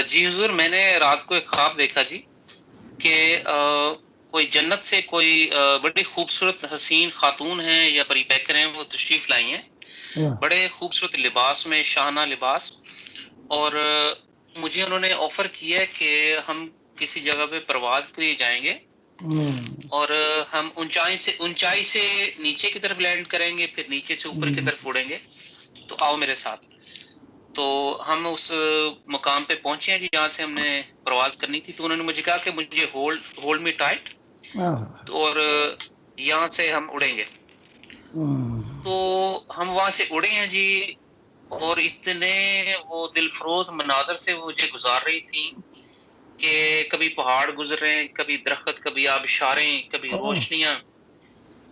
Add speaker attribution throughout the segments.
Speaker 1: جی حضور، میں نے رات کو ایک خواب دیکھا جی کہ کوئی جنت سے کوئی بڑی خوبصورت حسین خاتون ہیں یا پری پیکر ہیں، وہ تشریف لائی ہیں
Speaker 2: واہ
Speaker 1: بڑے خوبصورت لباس میں، شاہانہ لباس. اور مجھے انہوں نے آفر کیا کہ ہم کسی جگہ پہ پرواز کے لیے جائیں گے اور ہم اونچائی سے نیچے کی طرف لینڈ کریں گے، پھر نیچے سے اوپر کی طرف اڑیں گے. تو آؤ میرے ساتھ. تو ہم اس مقام پہ پہنچے ہیں جی جہاں سے ہم نے پرواز کرنی تھی. تو انہوں نے مجھے کہا کہ مجھے ہولڈ می ٹائٹ، اور یہاں سے ہم اڑیں گے. تو ہم وہاں سے اڑے ہیں جی، اور اتنے وہ دل فروز مناظر سے مجھے گزار رہی تھی کہ کبھی پہاڑ گزر رہے ہیں، کبھی درخت، کبھی آبشاریں، کبھی روشنیاں.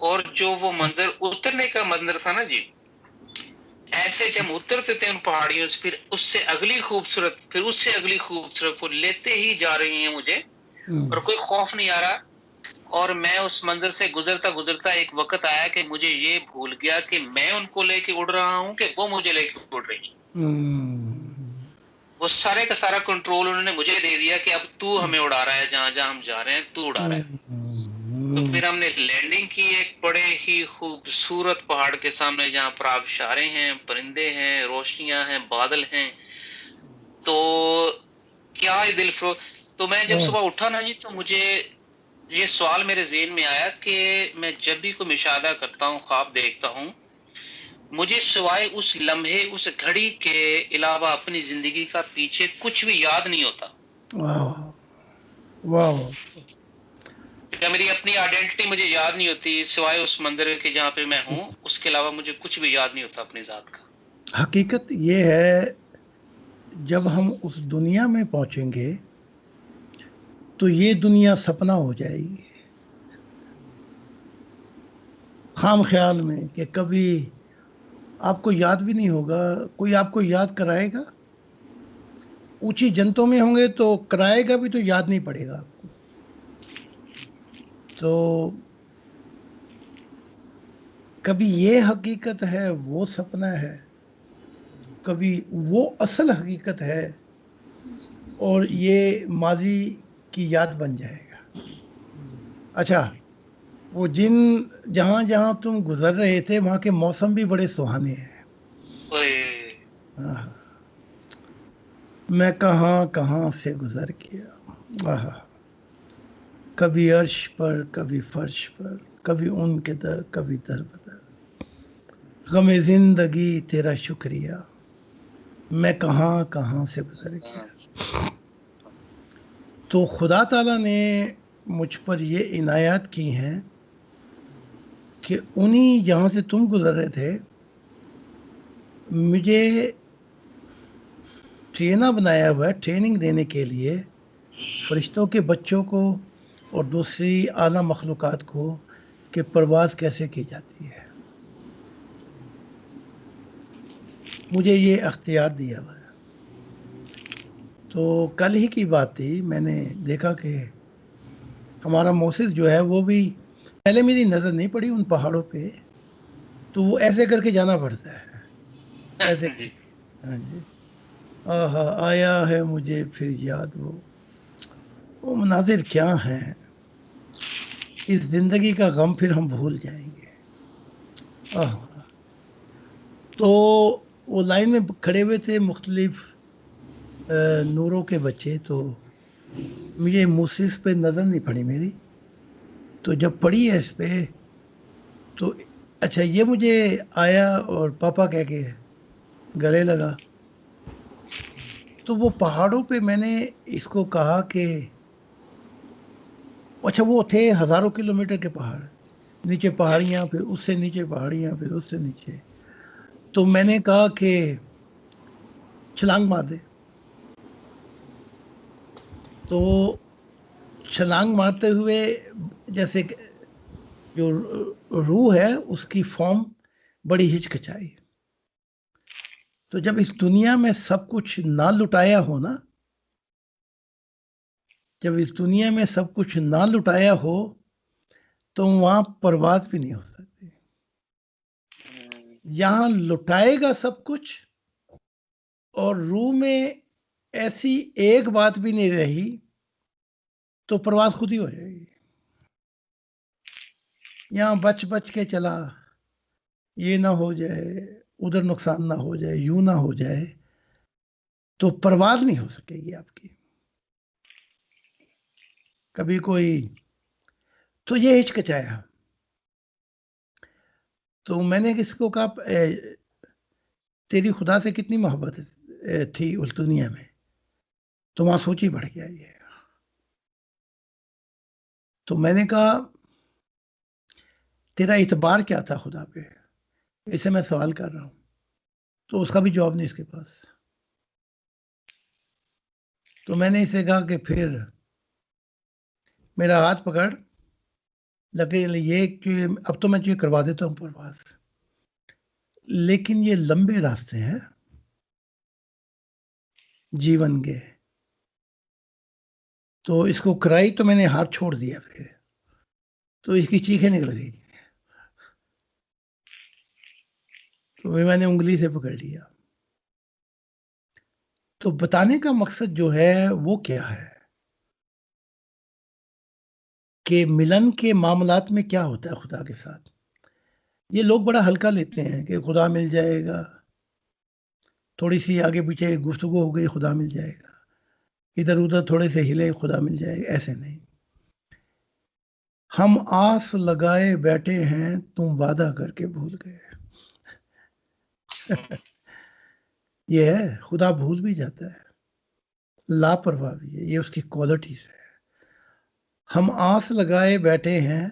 Speaker 1: اور جو وہ منظر اترنے کا منظر تھا نا جی، ایسے جب اترتے تھے ان پہاڑیوں سے، پھر اس سے اگلی خوبصورت، پھر اس سے اگلی خوبصورت، وہ لیتے ہی جا رہی ہیں مجھے، اور کوئی خوف نہیں آ رہا. اور میں اس منظر سے گزرتا گزرتا ایک وقت آیا کہ مجھے یہ بھول گیا کہ میں ان کو لے کے اڑ رہا ہوں کہ وہ مجھے لے کے اڑ رہی ہیں. وہ سارے کا سارا کنٹرول انہوں نے مجھے دے دیا کہ اب تو ہمیں اڑا رہا ہے، جہاں جہاں ہم جا رہے ہیں تو اڑا رہا ہے. تو پھر ہم نے لینڈنگ کی ایک بڑے ہی خوبصورت پہاڑ کے سامنے، جہاں پر آبشاریں ہیں، پرندے ہیں، روشنیاں ہیں، بادل ہیں. تو کیا ہی دل فرو. تو میں جب صبح اٹھا نا جی، تو مجھے یہ سوال میرے ذہن میں آیا کہ میں جب بھی کوئی مشاہدہ کرتا ہوں، خواب دیکھتا ہوں، مجھے سوائے اس لمحے، اس گھڑی کے علاوہ اپنی زندگی کا پیچھے کچھ بھی یاد نہیں ہوتا.
Speaker 2: واہ
Speaker 1: کہ میری اپنی آئیڈینٹی مجھے یاد نہیں ہوتی سوائے اس مندر کے جہاں پہ میں ہوں، اس کے علاوہ مجھے کچھ بھی یاد نہیں ہوتا اپنی ذات کا.
Speaker 2: حقیقت یہ ہے، جب ہم اس دنیا میں پہنچیں گے تو یہ دنیا سپنا ہو جائے گی، خام خیال میں، کہ کبھی آپ کو یاد بھی نہیں ہوگا، کوئی آپ کو یاد کرائے گا. اونچی جنتوں میں ہوں گے تو کرائے گا بھی تو یاد نہیں پڑے گا آپ کو. تو کبھی یہ حقیقت ہے وہ سپنا ہے، کبھی وہ اصل حقیقت ہے اور یہ ماضی کی یاد بن جائے گا. اچھا، وہ جہاں جہاں تم گزر رہے تھے وہاں کے موسم بھی بڑے سہانے ہیں. میں کہاں کہاں سے گزر گیا، کبھی عرش پر، کبھی فرش پر، کبھی ان کے در، کبھی در بدر. غم زندگی تیرا شکریہ، میں کہاں کہاں سے گزر گیا. تو خدا تعالیٰ نے مجھ پر یہ عنایات کی ہیں کہ انہی جہاں سے تم گزر رہے تھے مجھے ٹرینر بنایا ہوا ہے، ٹریننگ دینے کے لیے فرشتوں کے بچوں کو اور دوسری اعلیٰ مخلوقات کو کہ پرواز کیسے کی جاتی ہے. مجھے یہ اختیار دیا ہوا ہے. تو کل ہی کی بات تھی، میں نے دیکھا کہ ہمارا موسس جو ہے وہ بھی، پہلے میری نظر نہیں پڑی ان پہاڑوں پہ، تو وہ ایسے کر کے جانا پڑتا ہے، ایسے کر کے. ہاں جی، آیا ہے مجھے پھر یاد وہ مناظر کیا ہیں. اس زندگی کا غم پھر ہم بھول جائیں گے. تو وہ لائن میں کھڑے ہوئے تھے مختلف نوروں کے بچے، تو مجھے موسیس پہ نظر نہیں پڑی میری. تو جب پڑھی ہے اس پہ تو اچھا، یہ مجھے آیا اور پاپا کہہ کے گلے لگا. تو وہ پہاڑوں پہ میں نے اس کو کہا کہ اچھا، وہ تھے ہزاروں کلومیٹر کے پہاڑ، نیچے پہاڑیاں، پھر اس سے نیچے پہاڑیاں، پھر اس سے نیچے. تو میں نے کہا کہ چھلانگ مار دے. تو چھلانگ مارتے ہوئے جیسے جو روح ہے اس کی فارم بڑی ہچکچائی. تو جب اس دنیا میں سب کچھ نہ لٹایا ہو نا، جب اس دنیا میں سب کچھ نہ لٹایا ہو تو وہاں پرواز بھی نہیں ہو سکتی. یہاں لٹائے گا سب کچھ اور روح میں ایسی ایک بات بھی نہیں رہی تو پرواز خود ہی ہو جائے گی. یہاں بچ بچ کے چلا، یہ نہ ہو جائے، ادھر نقصان نہ ہو جائے، یوں نہ ہو جائے، تو پرواز نہیں ہو سکے گی آپ کی. کبھی کوئی تو یہ ہچکچایا، تو میں نے کس کو کہا تیری خدا سے کتنی محبت تھی اس دنیا میں، تو وہاں سوچ ہی بڑھ گیا یہ. تو میں نے کہا تیرا اعتبار کیا تھا خدا پہ، اسے میں سوال کر رہا ہوں. تو اس کا بھی جواب نہیں اس کے پاس. تو میں نے اسے کہا کہ پھر میرا ہاتھ پکڑ، لگے یہ کہ اب تو میں تجھے کروا دیتا ہوں پرواز، لیکن یہ لمبے راستے ہیں جیون کے، تو اس کو کرائی تو میں نے ہاتھ چھوڑ دیا، پھر تو اس کی چیخیں نکل گئی، تو میں نے انگلی سے پکڑ لیا. تو بتانے کا مقصد جو ہے وہ کیا ہے کہ ملن کے معاملات میں کیا ہوتا ہے خدا کے ساتھ. یہ لوگ بڑا ہلکا لیتے ہیں کہ خدا مل جائے گا، تھوڑی سی آگے پیچھے گفتگو ہو گئی خدا مل جائے گا، ادھر ادھر تھوڑے سے ہلے خدا مل جائے گا. ایسے نہیں. ہم آس لگائے بیٹھے ہیں، تم وعدہ کر کے بھول گئے. یہ ہے خدا بھول بھی جاتا ہے، لاپرواہ بھی ہے، یہ اس کی کوالٹیز ہے. ہم آس لگائے بیٹھے ہیں،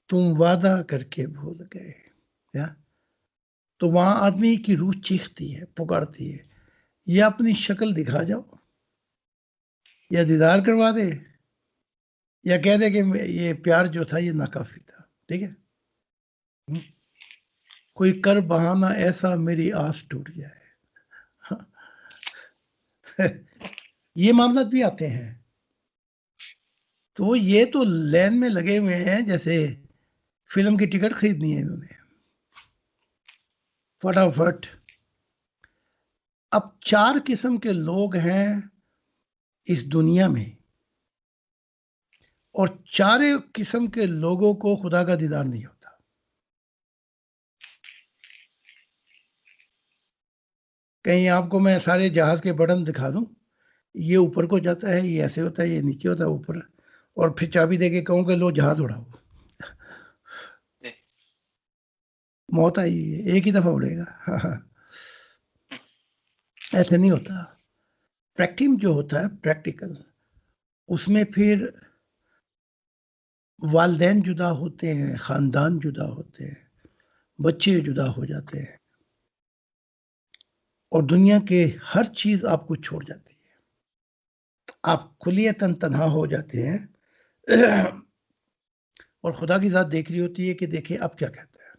Speaker 2: تم وعدہ کر کے بھول گئے. تو وہاں آدمی کی روح چیختی ہے، پکارتی ہے، یا اپنی شکل دکھا جاؤ، یا دیدار کروا دے، یا کہہ دے کہ یہ پیار جو تھا یہ ناکافی تھا. ٹھیک ہے، کوئی کر بہانہ ایسا میری آس ٹوٹ جائے. یہ معاملات بھی آتے ہیں. تو یہ تو لین میں لگے ہوئے ہیں، جیسے فلم کی ٹکٹ خریدنی ہے انہوں نے فٹافٹ. اب 4 قسم کے لوگ ہیں اس دنیا میں، اور 4 قسم کے لوگوں کو خدا کا دیدار نہیں ہوتا. کہیں آپ کو میں سارے جہاز کے بٹن دکھا دوں، یہ اوپر کو جاتا ہے، یہ ایسے ہوتا ہے، یہ نیچے ہوتا ہے، اوپر، اور پھر چابی دے کے کہوں کہ لو جہاز اڑاؤ، موت آئی ہے، ایک ہی دفعہ اڑے گا. ایسے نہیں ہوتا. پریکٹیم جو ہوتا ہے پریکٹیکل، اس میں پھر والدین جدا ہوتے ہیں، خاندان جدا ہوتے ہیں، بچے جدا ہو جاتے ہیں، اور دنیا کے ہر چیز آپ کو چھوڑ جاتی ہے. آپ کلیتاً تنہا ہو جاتے ہیں، اور خدا کی ذات دیکھ رہی ہوتی ہے کہ دیکھیں اب کیا کہتا ہے.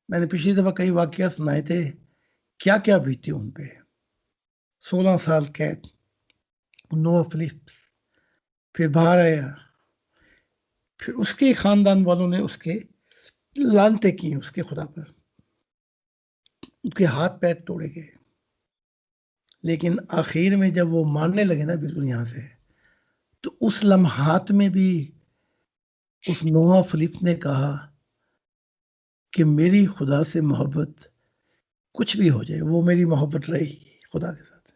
Speaker 2: میں نے پچھلی دفعہ کئی واقعات سنائے تھے، کیا کیا بیتی ان پہ. 16 سال قید، نوح فلپس، پھر باہر آیا، پھر اس کے خاندان والوں نے اس کے لانتے کی اس کے خدا پر، اس کے ہاتھ پیر توڑے گئے. لیکن آخر میں جب وہ ماننے لگے نا بالکل یہاں سے، تو اس لمحات میں بھی اس نوح فلپ نے کہا کہ میری خدا سے محبت کچھ بھی ہو جائے، وہ میری محبت رہے گی خدا کے ساتھ.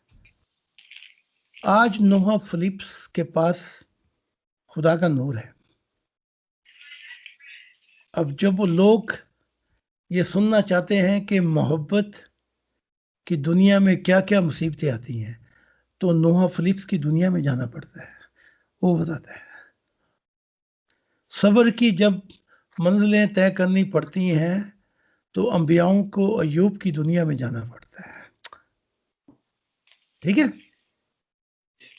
Speaker 2: آج نوح فلپس کے پاس خدا کا نور ہے. اب جب وہ لوگ یہ سننا چاہتے ہیں کہ محبت کی دنیا میں کیا کیا مصیبتیں آتی ہیں، تو نوح فلپس کی دنیا میں جانا پڑتا ہے. وہ بتاتا ہے صبر کی جب منزلیں طے کرنی پڑتی ہیں تو انبیاؤں کو ایوب کی دنیا میں جانا پڑتا ہے. ٹھیک ہے،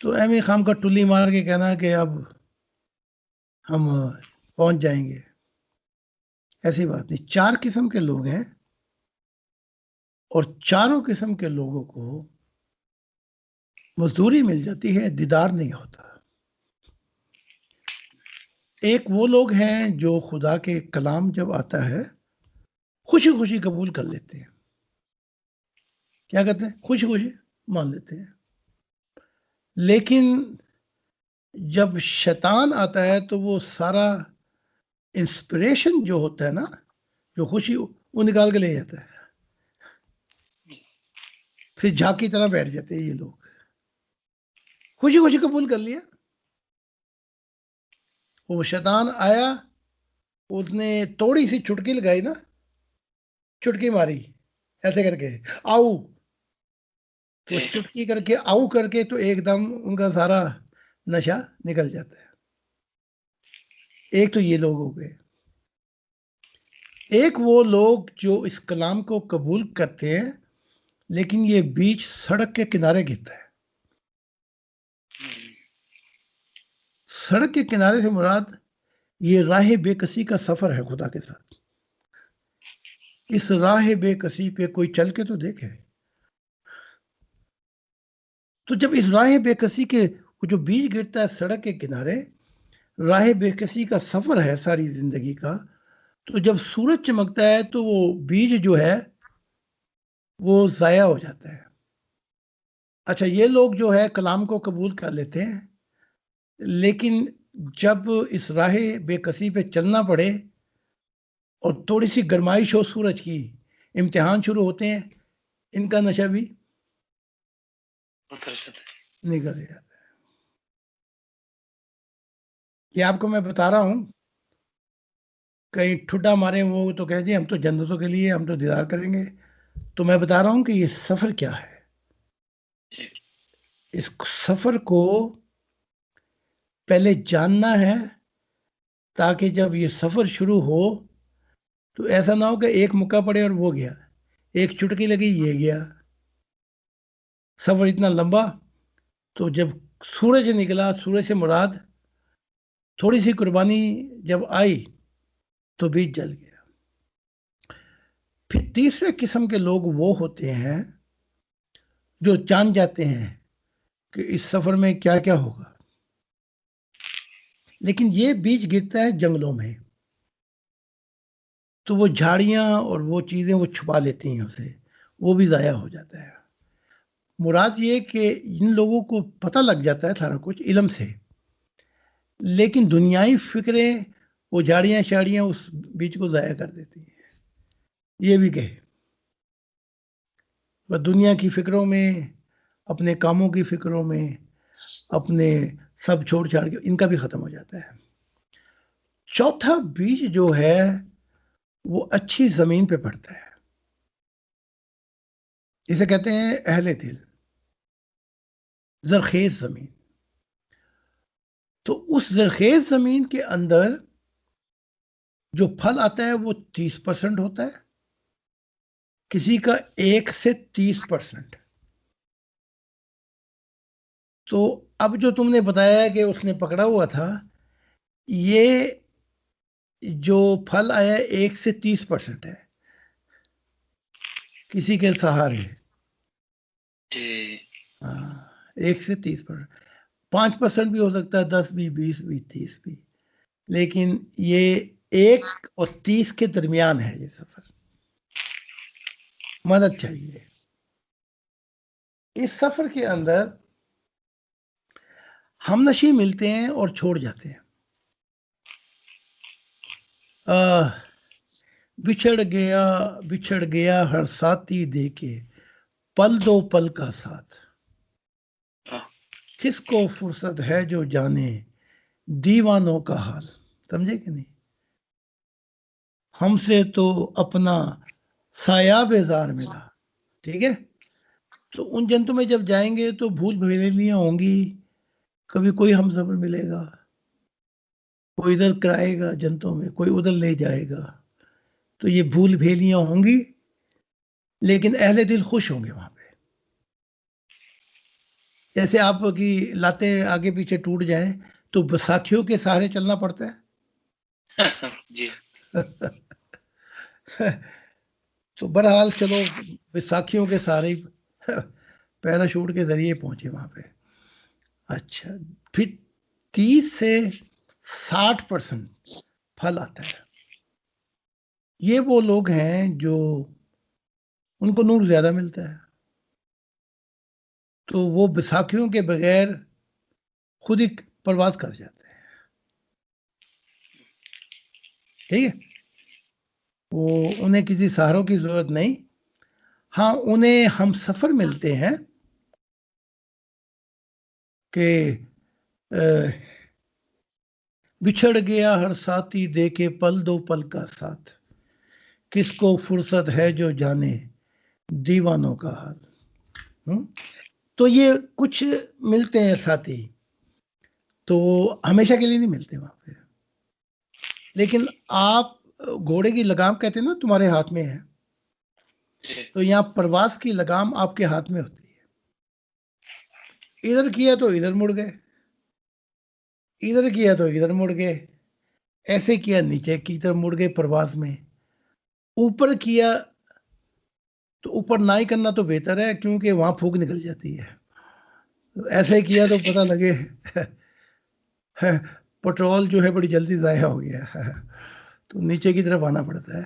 Speaker 2: تو ایم خام کا ٹلی مار کے کہنا کہ اب ہم پہنچ جائیں گے، ایسی بات نہیں. 4 قسم کے لوگ ہیں، اور چاروں قسم کے لوگوں کو مزدوری مل جاتی ہے، دیدار نہیں ہوتا. ایک وہ لوگ ہیں جو خدا کے کلام جب آتا ہے خوشی خوشی قبول کر لیتے ہیں. کیا کہتے ہیں؟ خوشی خوشی مان لیتے ہیں. لیکن جب شیطان آتا ہے تو وہ سارا انسپریشن جو ہوتا ہے نا، جو خوشی، وہ نکال کے لے جاتا ہے. پھر جھاگ کی طرح بیٹھ جاتے ہیں یہ لوگ. خوشی خوشی قبول کر لیا. وہ شیطان آیا، اس نے تھوڑی سی چٹکی لگائی نا، چٹکی ماری ایسے کر کے، آؤ، تو چٹکی کر کے آؤ کر کے تو ایک دم ان کا سارا نشہ نکل جاتا ہے. ایک تو یہ لوگ ہو گئے. ایک وہ لوگ جو اس کلام کو قبول کرتے ہیں لیکن یہ بیچ سڑک کے کنارے گرتا ہے. سڑک کے کنارے سے مراد یہ راہ بے کسی کا سفر ہے خدا کے ساتھ. اس راہ بے کسی پہ کوئی چل کے تو دیکھے. تو جب اس راہ بے کسی کے جو بیج گرتا ہے سڑک کے کنارے، راہ بے کسی کا سفر ہے ساری زندگی کا، تو جب سورج چمکتا ہے تو وہ بیج جو ہے وہ ضائع ہو جاتا ہے. اچھا، یہ لوگ جو ہے کلام کو قبول کر لیتے ہیں، لیکن جب اس راہ بے کسی پہ چلنا پڑے اور تھوڑی سی گرمائش ہو سورج کی، امتحان شروع ہوتے ہیں، ان کا نشہ بھی نکل جاتا ہے. یہ آپ کو میں بتا رہا ہوں، کہیں ٹھڈا مارے وہ تو کہہ جی ہم تو جنتوں کے لیے ہم تو دیدار کریں گے. تو میں بتا رہا ہوں کہ یہ سفر کیا ہے. اس سفر کو پہلے جاننا ہے تاکہ جب یہ سفر شروع ہو تو ایسا نہ ہو کہ ایک مکہ پڑے اور وہ گیا، ایک چٹکی لگی یہ گیا. سفر اتنا لمبا، تو جب سورج نکلا، سورج سے مراد تھوڑی سی قربانی جب آئی تو بیج جل گیا. پھر تیسرے قسم کے لوگ وہ ہوتے ہیں جو جان جاتے ہیں کہ اس سفر میں کیا کیا ہوگا، لیکن یہ بیج گرتا ہے جنگلوں میں، تو وہ جھاڑیاں اور وہ چیزیں وہ چھپا لیتی ہیں اسے، وہ بھی ضائع ہو جاتا ہے. مراد یہ کہ ان لوگوں کو پتہ لگ جاتا ہے سارا کچھ علم سے، لیکن دنیائی فکریں وہ جھاڑیاں شاڑیاں اس بیج کو ضائع کر دیتی ہیں. یہ بھی کہے بس دنیا کی فکروں میں، اپنے کاموں کی فکروں میں، اپنے سب چھوڑ چھاڑ کے ان کا بھی ختم ہو جاتا ہے. چوتھا بیج جو ہے وہ اچھی زمین پہ پڑتا ہے. اسے کہتے ہیں اہل دل، زرخیز زمین. تو اس زرخیز زمین کے اندر جو پھل آتا ہے وہ 30% ہوتا ہے، کسی کا 1 سے 30%. تو اب جو تم نے بتایا کہ اس نے پکڑا ہوا تھا، یہ جو پھل آیا 1 سے 30% ہے کسی کے سہارے. 1 سے 30%، 5% بھی ہو سکتا ہے، 10 بھی، 20 بھی، 30 بھی، لیکن یہ 1 اور 30 کے درمیان ہے. یہ سفر مدد چاہیے. اس سفر کے اندر ہم نشیں ملتے ہیں اور چھوڑ جاتے ہیں. بچھڑ گیا ہر ساتھی دے کے، پل دو پل کا ساتھ. کس کو فرصت ہے جو جانے دیوانوں کا حال. سمجھے کہ نہیں؟ ہم سے تو اپنا سایہ بیزار ملا. ٹھیک ہے، تو ان جنتوں میں جب جائیں گے تو بھول بھلیاں ہوں گی. کبھی کوئی ہم سفر ملے گا، کوئی ادھر کرائے گا جنتوں میں، کوئی ادھر لے جائے گا. تو یہ بھول بھیلیاں ہوں گی، لیکن اہل دل خوش ہوں گے وہاں پہ. جیسے آپ کی لاتیں آگے پیچھے ٹوٹ جائیں تو ساتھیوں کے سہارے چلنا پڑتا ہے.
Speaker 1: جی.
Speaker 2: تو بہرحال چلو ساتھیوں کے سہارے پیراشوٹ کے ذریعے پہنچے وہاں پہ. اچھا، پھر 30 سے 60% پھل آتا ہے. یہ وہ لوگ ہیں جو ان کو نور زیادہ ملتا ہے. تو وہ بیساکھیوں کے بغیر خود ہی پرواز کر جاتے ہیں. ٹھیک ہے، وہ انہیں کسی سہاروں کی ضرورت نہیں. ہاں انہیں ہم سفر ملتے ہیں کہ بچھڑ گیا ہر ساتھی دے کے پل دو پل کا ساتھ، کس کو فرصت ہے جو جانے دیوانوں کا حال. تو یہ کچھ ملتے ہیں ساتھی، تو ہمیشہ کے لیے نہیں ملتے وہاں پہ. لیکن آپ گھوڑے کی لگام کہتے ہیں نا تمہارے ہاتھ میں ہے، تو یہاں پرواز کی لگام آپ کے ہاتھ میں ہوتی ہے. ادھر کیا تو ادھر مڑ گئے، ادھر کیا تو ادھر مڑ گئے، ایسے کیا نیچے کی طرف مڑ گئے پرواز میں. اوپر کیا تو اوپر نہ ہی کرنا تو بہتر ہے، کیونکہ وہاں پھونک نکل جاتی ہے. ایسے کیا تو پتہ لگے پٹرول جو ہے بڑی جلدی ضائع ہو گیا تو نیچے کی طرف آنا پڑتا ہے.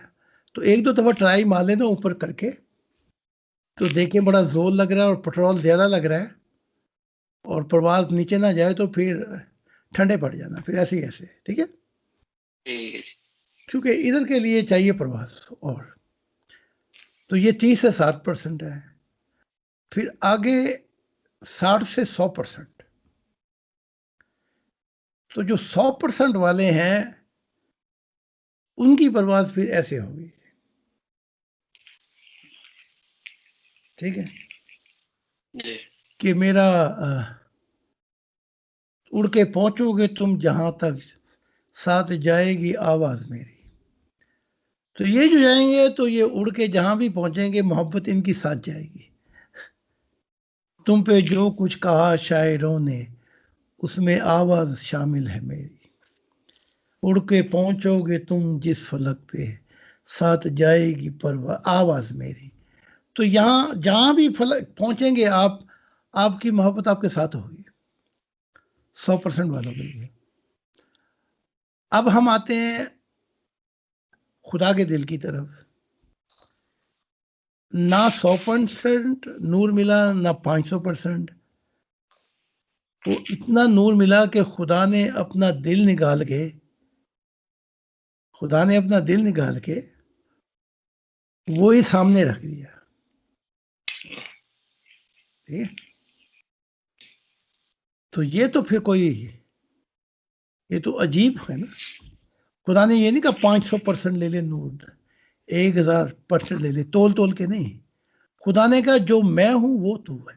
Speaker 2: تو ایک دو دفعہ ٹرائی مار لینا اوپر کر کے، تو دیکھیں بڑا زور لگ رہا ہے اور پٹرول زیادہ لگ رہا ہے اور پرواز نیچے نہ جائے تو پھر ٹھنڈے پڑ جانا، پھر ایسے ہی ایسے. ٹھیک ہے، کیونکہ ادھر کے لیے چاہیے پرواز. اور تو یہ 30 سے 60% ہے. پھر آگے 60 سے 100%. تو جو 100% والے ہیں ان کی پرواز پھر ایسے ہوگی. ٹھیک ہے کہ میرا اڑ کے پہنچو گے تم جہاں تک، ساتھ جائے گی آواز میری. تو یہ جو جائیں گے تو یہ اڑ کے جہاں بھی پہنچیں گے محبت ان کی ساتھ جائے گی. تم پہ جو کچھ کہا شاعروں نے اس میں آواز شامل ہے میری. اڑ کے پہنچو گے تم جس فلک پہ، ساتھ جائے گی آواز میری. تو یہاں جہاں بھی فلک پہنچیں گے آپ کی محبت آپ کے ساتھ ہوگی 100% والوں کے لیے. اب ہم آتے ہیں خدا کے دل کی طرف. نہ 100% نور ملا نہ 500%. وہ اتنا نور ملا کہ خدا نے اپنا دل نکال کے وہی سامنے رکھ دیا. تو یہ تو پھر یہ تو عجیب ہے نا. خدا نے یہ نہیں کہا 500% لے لے نور، 1000% لے لے، تول کے نہیں. خدا نے کہا جو میں ہوں وہ تو ہے.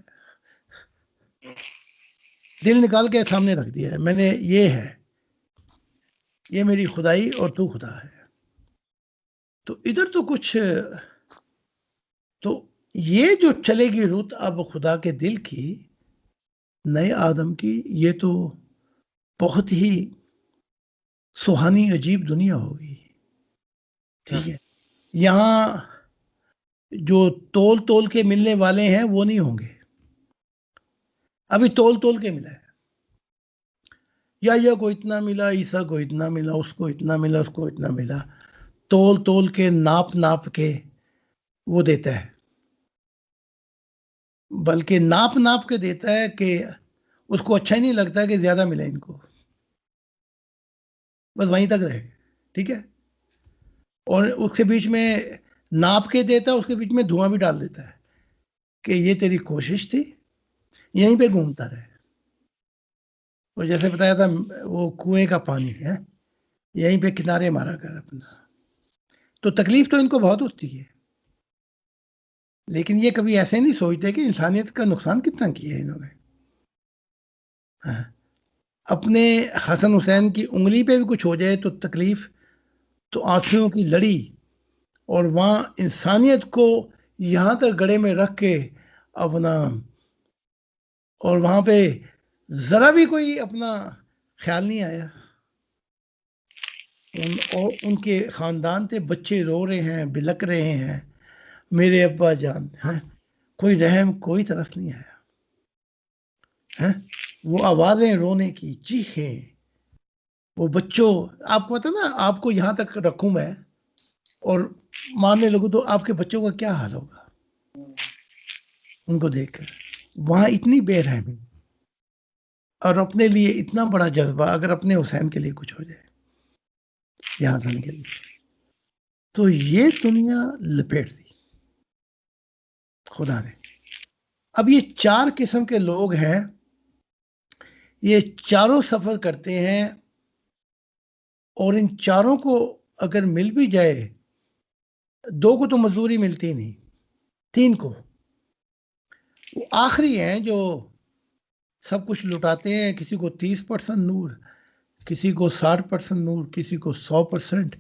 Speaker 2: دل نکال کے سامنے رکھ دیا ہے، میں نے یہ میری خدائی اور تو خدا ہے. تو ادھر تو کچھ، تو یہ جو چلے گی روت اب خدا کے دل کی، نئے آدم کی، یہ تو بہت ہی سہانی عجیب دنیا ہوگی. ٹھیک ہے، یہاں جو تول کے ملنے والے ہیں وہ نہیں ہوں گے. ابھی تول کے ملا ہے، یا کو اتنا ملا، عیسیٰ کو اتنا ملا، اس کو اتنا ملا، اس کو اتنا ملا. تول کے ناپ کے وہ دیتا ہے، بلکہ ناپ کے دیتا ہے کہ اس کو اچھا ہی نہیں لگتا کہ زیادہ ملے ان کو، بس وہیں تک رہے. ٹھیک ہے، اور اس کے بیچ میں ناپ کے دیتا ہے، اس کے بیچ میں دھواں بھی ڈال دیتا ہے کہ یہ تیری کوشش تھی، یہیں پہ گھومتا رہے. اور جیسے بتایا تھا وہ کنویں کا پانی ہے، یہیں پہ کنارے مارا کر اپنا. تو تکلیف تو ان کو بہت ہوتی ہے، لیکن یہ کبھی ایسے نہیں سوچتے کہ انسانیت کا نقصان کتنا کیا ہے انہوں نے. اپنے حسن حسین کی انگلی پہ بھی کچھ ہو جائے تو تکلیف، تو آنسوؤں کی لڑی، اور وہاں انسانیت کو یہاں تک گڑے میں رکھ کے اپنا، اور وہاں پہ ذرا بھی کوئی اپنا خیال نہیں آیا. اور ان کے خاندان تھے، بچے رو رہے ہیں، بلک رہے ہیں، میرے ابا جان ہیں، کوئی رحم کوئی طرف نہیں آیا. وہ آوازیں رونے کی، چیخیں، وہ بچوں، آپ کو پتا نا، آپ کو یہاں تک رکھوں میں اور ماننے لگوں تو آپ کے بچوں کا کیا حال ہوگا ان کو دیکھ کر. وہاں اتنی بے رحمی اور اپنے لیے اتنا بڑا جذبہ، اگر اپنے حسین کے لیے کچھ ہو جائے یا حسن کے لیے، تو یہ دنیا لپیٹ دی خدا نے. اب یہ 4 قسم کے لوگ ہیں، یہ چاروں سفر کرتے ہیں، اور ان چاروں کو اگر مل بھی جائے، 2 کو تو مزدوری ملتی نہیں، 3 کو وہ آخری ہیں جو سب کچھ لٹاتے ہیں. کسی کو 30% نور، کسی کو 60% نور، کسی کو 100%.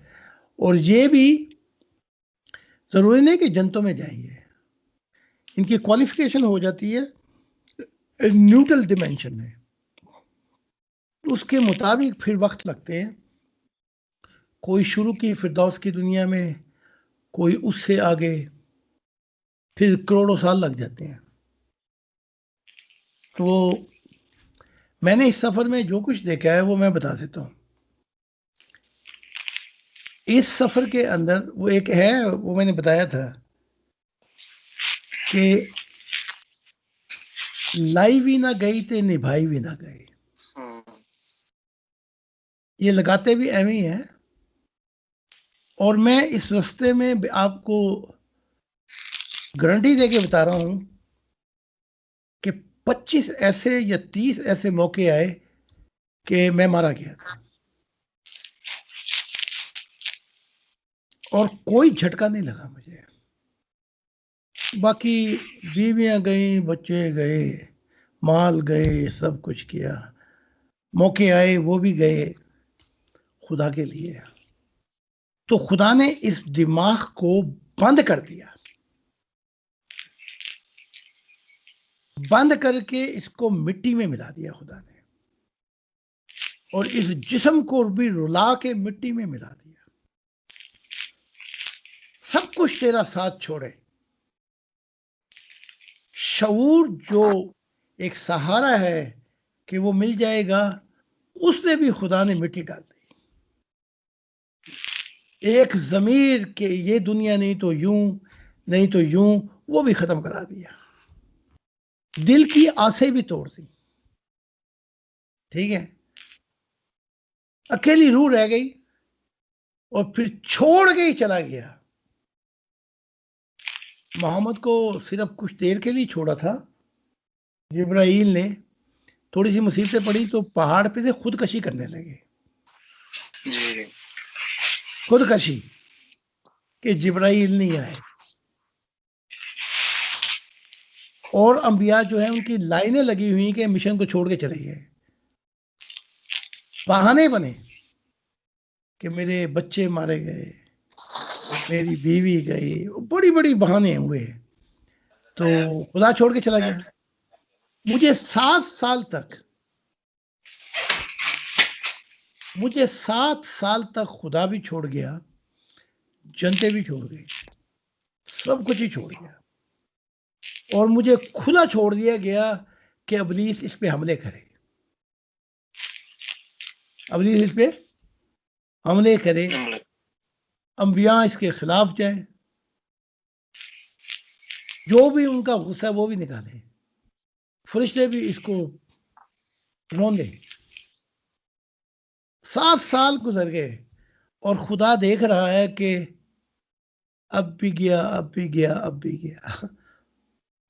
Speaker 2: اور یہ بھی ضروری نہیں کہ جنتوں میں جائیں گے، ان کی کوالیفیکیشن ہو جاتی ہے نیوٹرل ڈیمینشن میں، اس کے مطابق پھر وقت لگتے ہیں. کوئی شروع کی فردوس کی دنیا میں، کوئی اس سے آگے، پھر کروڑوں سال لگ جاتے ہیں. تو میں نے اس سفر میں جو کچھ دیکھا ہے وہ میں بتا دیتا ہوں. اس سفر کے اندر وہ ایک ہے، وہ میں نے بتایا تھا کہ لائی بھی نہ گئی تے نبھائی بھی نہ گئی. یہ لگاتے بھی ایویں ہی ہیں. اور میں اس رستے میں آپ کو گارنٹی دے کے بتا رہا ہوں کہ 25 ایسے یا 30 ایسے موقع آئے کہ میں مارا گیا تھا، اور کوئی جھٹکا نہیں لگا مجھے. باقی بیویاں گئیں، بچے گئے، مال گئے، سب کچھ کیا، موقع آئے وہ بھی گئے خدا کے لیے. تو خدا نے اس دماغ کو بند کر دیا، بند کر کے اس کو مٹی میں ملا دیا خدا نے، اور اس جسم کو بھی رلا کے مٹی میں ملا دیا. سب کچھ تیرا ساتھ چھوڑے. شعور جو ایک سہارا ہے کہ وہ مل جائے گا، اس نے بھی خدا نے مٹی ڈال دی. ایک ضمیر کہ یہ دنیا نہیں تو یوں، نہیں تو یوں، وہ بھی ختم کرا دیا. دل کی آسیں بھی توڑ دی. ٹھیک ہے، اکیلی روح رہ گئی، اور پھر چھوڑ کے ہی چلا گیا. محمد کو صرف کچھ دیر کے لیے چھوڑا تھا. جبرائیل نے تھوڑی سی مصیبتیں پڑی تو پہاڑ پہ سے خودکشی کرنے لگے. خودکشی کہ جبرائیل نہیں آئے. اور انبیاء جو ہیں ان کی لائنیں لگی ہوئی کہ مشن کو چھوڑ کے چلے گئے. بہانے بنے کہ میرے بچے مارے گئے، میری بیوی گئی، بڑی بڑی بہانے ہوئے. تو خدا چھوڑ کے چلا گیا. مجھے 7 سال تک خدا بھی چھوڑ گیا، جنتے بھی چھوڑ گئی، سب کچھ ہی چھوڑ گیا. اور مجھے کھلا چھوڑ دیا گیا کہ ابلیس اس پہ حملے کرے، ابلیس اس پہ حملے کرے، انبیاء اس کے خلاف جائیں، جو بھی ان کا غصہ وہ بھی نکالے، فرشتے بھی اس کو رون دے. 7 سال گزر گئے، اور خدا دیکھ رہا ہے کہ اب بھی گیا، اب بھی گیا، اب بھی گیا،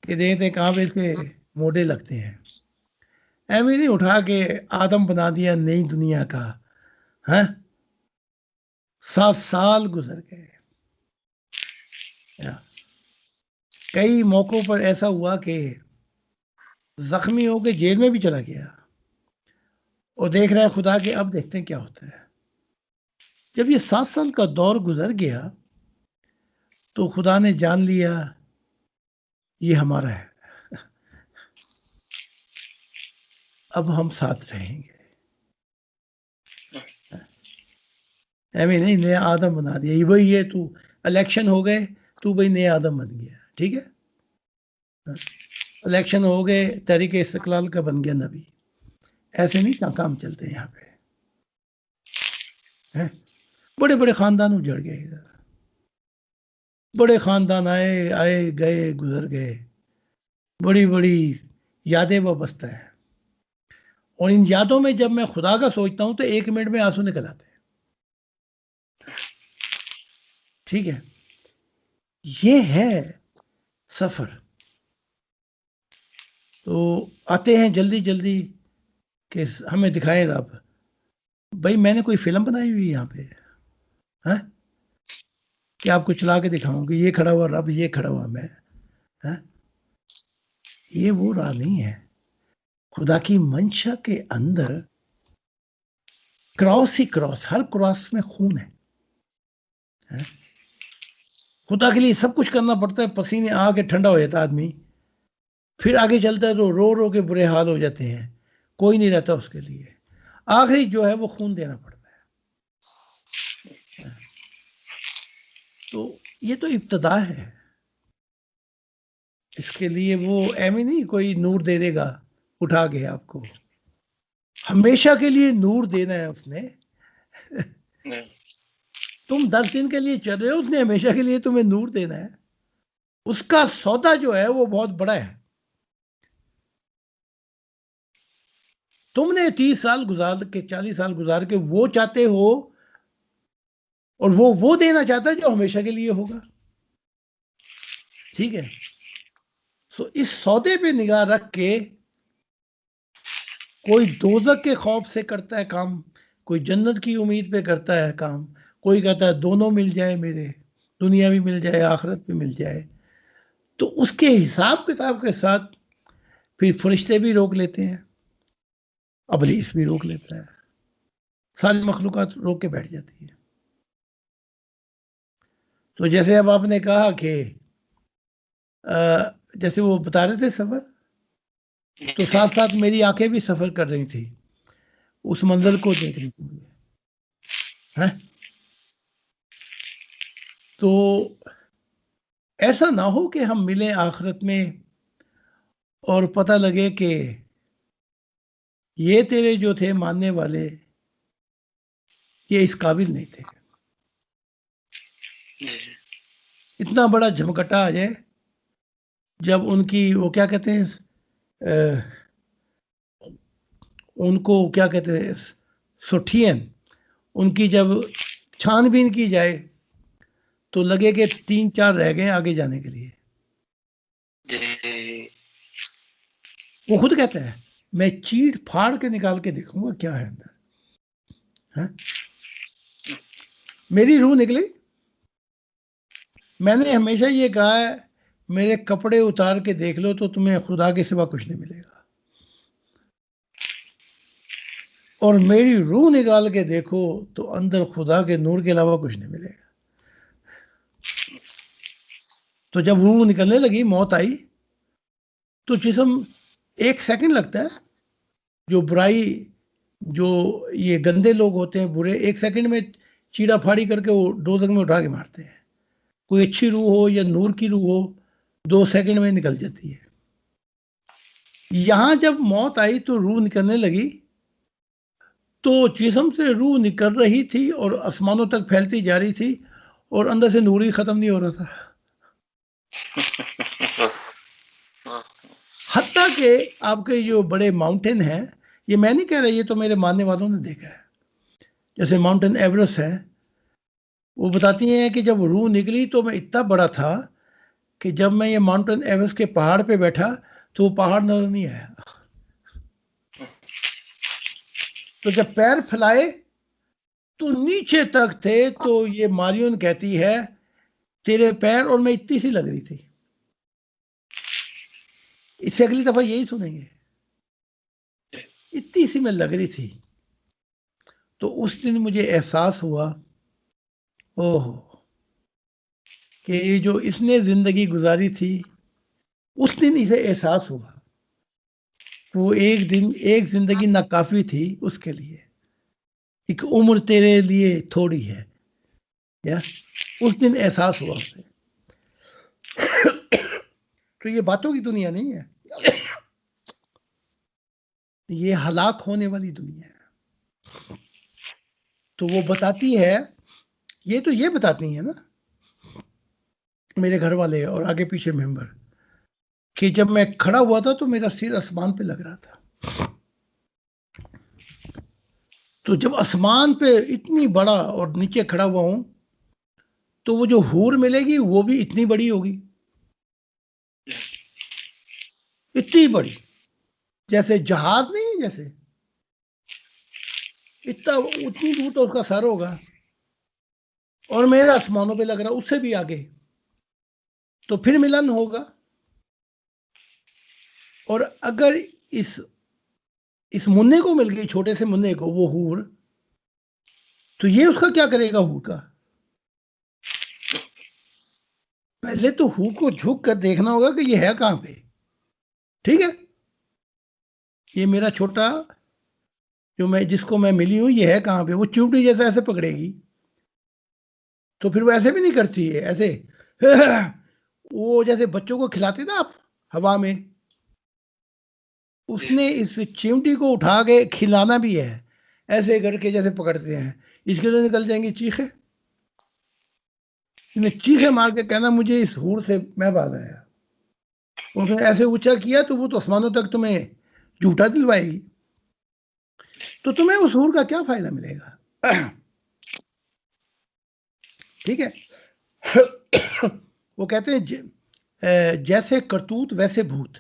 Speaker 2: کہ دیکھتے کہاں پہ اس کے موڈے لگتے ہیں. ایویں نہیں اٹھا کے آدم بنا دیا نئی دنیا کا. 7 سال گزر گئے. کئی موقعوں پر ایسا ہوا کہ زخمی ہو کے جیل میں بھی چلا گیا، اور دیکھ رہا ہے خدا کہ اب دیکھتے ہیں کیا ہوتا ہے. جب یہ 7 سال کا دور گزر گیا تو خدا نے جان لیا یہ ہمارا ہے، اب ہم ساتھ رہیں گے. ایویں نہیں نیا آدم بنا دیا، یہ وہی ہے، تو الیکشن ہو گئے تو بھائی نیا آدم بن گیا. ٹھیک ہے، الیکشن ہو گئے تحریک استقلال کا بن گیا نبی. ایسے نہیں کام چلتے یہاں پہ. بڑے بڑے خاندان اجڑ گئے ادھر، بڑے خاندان آئے گئے گزر گئے، بڑی بڑی یادیں وابستہ ہیں، اور ان یادوں میں جب میں خدا کا سوچتا ہوں تو 1 منٹ میں آنسو نکل آتے ہیں. ٹھیک ہے، یہ ہے سفر. تو آتے ہیں جلدی جلدی کہ ہمیں دکھائے رب. بھائی میں نے کوئی فلم بنائی ہوئی یہاں پہ ہاں کہ آپ کو چلا کے دکھاؤں کہ یہ کھڑا ہوا رب، یہ کھڑا ہوا میں. ہاں؟ یہ وہ راہ نہیں ہے. خدا کی منشا کے اندر کراس ہی کراس، ہر کراس میں خون ہے. ہاں؟ خدا کے لیے سب کچھ کرنا پڑتا ہے، پسینے آ کے ٹھنڈا ہو جاتا آدمی، پھر آگے چلتا ہے تو رو رو کے برے حال ہو جاتے ہیں، کوئی نہیں رہتا اس کے لیے. آخری جو ہے وہ خون دینا پڑتا ہے. تو یہ تو ابتدا ہے. اس کے لیے وہ ایمی نہیں کوئی نور دے دے گا اٹھا کے آپ کو. ہمیشہ کے لیے نور دینا ہے اس نے. تم 10 دن کے لیے چل رہے ہو، اس نے ہمیشہ کے لیے تمہیں نور دینا ہے. اس کا سودا جو ہے وہ بہت بڑا ہے. تم نے 30 سال گزار کے 40 سال گزار کے وہ چاہتے ہو، اور وہ دینا چاہتا ہے جو ہمیشہ کے لیے ہوگا. ٹھیک ہے، سو اس سودے پہ نگاہ رکھ کے کوئی دوزخ کے خوف سے کرتا ہے کام، کوئی جنت کی امید پہ کرتا ہے کام، کوئی کہتا ہے دونوں مل جائے میرے، دنیا بھی مل جائے آخرت بھی مل جائے. تو اس کے حساب کتاب کے ساتھ پھر فرشتے بھی روک لیتے ہیں، ابلیس بھی روک لیتا ہے، ساری مخلوقات روک کے بیٹھ جاتی ہے. تو جیسے اب آپ نے کہا کہ جیسے وہ بتا رہے تھے سفر، تو ساتھ ساتھ میری آنکھیں بھی سفر کر رہی تھی، اس منظر کو دیکھ رہی تھی. ہاں؟ تو ایسا نہ ہو کہ ہم ملیں آخرت میں اور پتہ لگے کہ یہ تیرے جو تھے ماننے والے یہ اس قابل نہیں تھے. اتنا بڑا جھمکٹا آ جائے جب ان کی وہ کیا کہتے ہیں ان کو کیا کہتے ہیں سٹھین، ان کی جب چھان بین کی جائے تو لگے کہ 3-4 رہ گئے آگے جانے کے لیے. وہ خود کہتا ہے میں چیڑ پھاڑ کے نکال کے دیکھوں گا کیا ہے اندر. ہاں؟ میری روح نکلی. میں نے ہمیشہ یہ کہا ہے میرے کپڑے اتار کے دیکھ لو تو تمہیں خدا کے سوا کچھ نہیں ملے گا، اور میری روح نکال کے دیکھو تو اندر خدا کے نور کے علاوہ کچھ نہیں ملے گا. تو جب روح نکلنے لگی، موت آئی، تو جسم 1 سیکنڈ لگتا ہے. جو برائی، جو یہ گندے لوگ ہوتے ہیں برے، 1 سیکنڈ میں چیڑا پھاڑی کر کے وہ دوزخ میں اٹھا کے مارتے ہیں. کوئی اچھی روح ہو یا نور کی روح ہو 2 سیکنڈ میں نکل جاتی ہے. یہاں جب موت آئی تو روح نکلنے لگی، تو جسم سے روح نکل رہی تھی اور آسمانوں تک پھیلتی جا رہی تھی، اور اندر سے نور ہی ختم نہیں ہو رہا تھا. حتیٰ کہ آپ کے جو بڑے ماؤنٹین ہیں، یہ میں نہیں کہہ رہا، یہ تو میرے ماننے والوں نے دیکھا ہے. جیسے ماؤنٹین ایوریسٹ ہے، وہ بتاتی ہیں کہ جب روح نکلی تو میں اتنا بڑا تھا کہ جب میں یہ ماؤنٹین ایوریسٹ کے پہاڑ پہ بیٹھا تو وہ پہاڑ نظر نہیں آیا. تو جب پیر پھیلائے تو نیچے تک تھے. تو یہ ماریون کہتی ہے تیرے پیر اور میں اتنی سی لگ رہی تھی. اس سے اگلی دفعہ یہی سنیں گے، اتنی سی میں لگ رہی تھی. تو اس دن مجھے احساس ہوا کہ یہ جو اس نے زندگی گزاری تھی، اس دن اسے احساس ہوا وہ ایک دن ایک زندگی ناکافی تھی اس کے لیے. ایک عمر تیرے لیے تھوڑی ہے، یا اس دن احساس ہوا اسے. تو یہ باتوں کی دنیا نہیں ہے، یہ ہلاک ہونے والی دنیا ہے. تو وہ بتاتی ہے، یہ تو یہ بتاتی ہیں نا میرے گھر والے اور آگے پیچھے ممبر، کہ جب میں کھڑا ہوا تھا تو میرا سر آسمان پہ لگ رہا تھا. تو جب آسمان پہ اتنی بڑا اور نیچے کھڑا ہوا ہوں تو وہ جو حور ملے گی وہ بھی اتنی بڑی ہوگی, اتنی بڑی, جیسے جہاز نہیں, جیسے اتنی دور تو اس کا سر ہوگا, اور میرا آسمانوں پہ لگ رہا اس سے بھی آگے. تو پھر ملن ہوگا. اور اگر اس منع کو مل گئی, چھوٹے سے منع کو, وہ حور, تو یہ اس کا کیا کرے گا حور کا؟ پہلے تو حور کو جھک کر دیکھنا ہوگا کہ یہ ہے کہاں پہ. ٹھیک ہے, یہ میرا چھوٹا جس کو میں ملی ہوں, یہ ہے کہاں پہ. وہ چیونٹی جیسا ایسے پکڑے گی تو پھر وہ ایسے بھی نہیں کرتی ہے, ایسے وہ جیسے بچوں کو کھلاتے نا آپ ہوا میں, اس نے اس چیونٹی کو اٹھا کے کھلانا بھی ہے, ایسے کر کے جیسے پکڑتے ہیں. اس کے تو نکل جائیں گی چیخیں, چیخیں مار کے کہنا مجھے اس حور سے میں باز آیا. اس نے ایسے اونچا کیا تو وہ تو آسمانوں تک تمہیں جھوٹا دلوائے گی. تو تمہیں اس حور کا کیا فائدہ ملے گا؟ ٹھیک ہے. وہ کہتے ہیں جیسے کرتوت ویسے بھوت.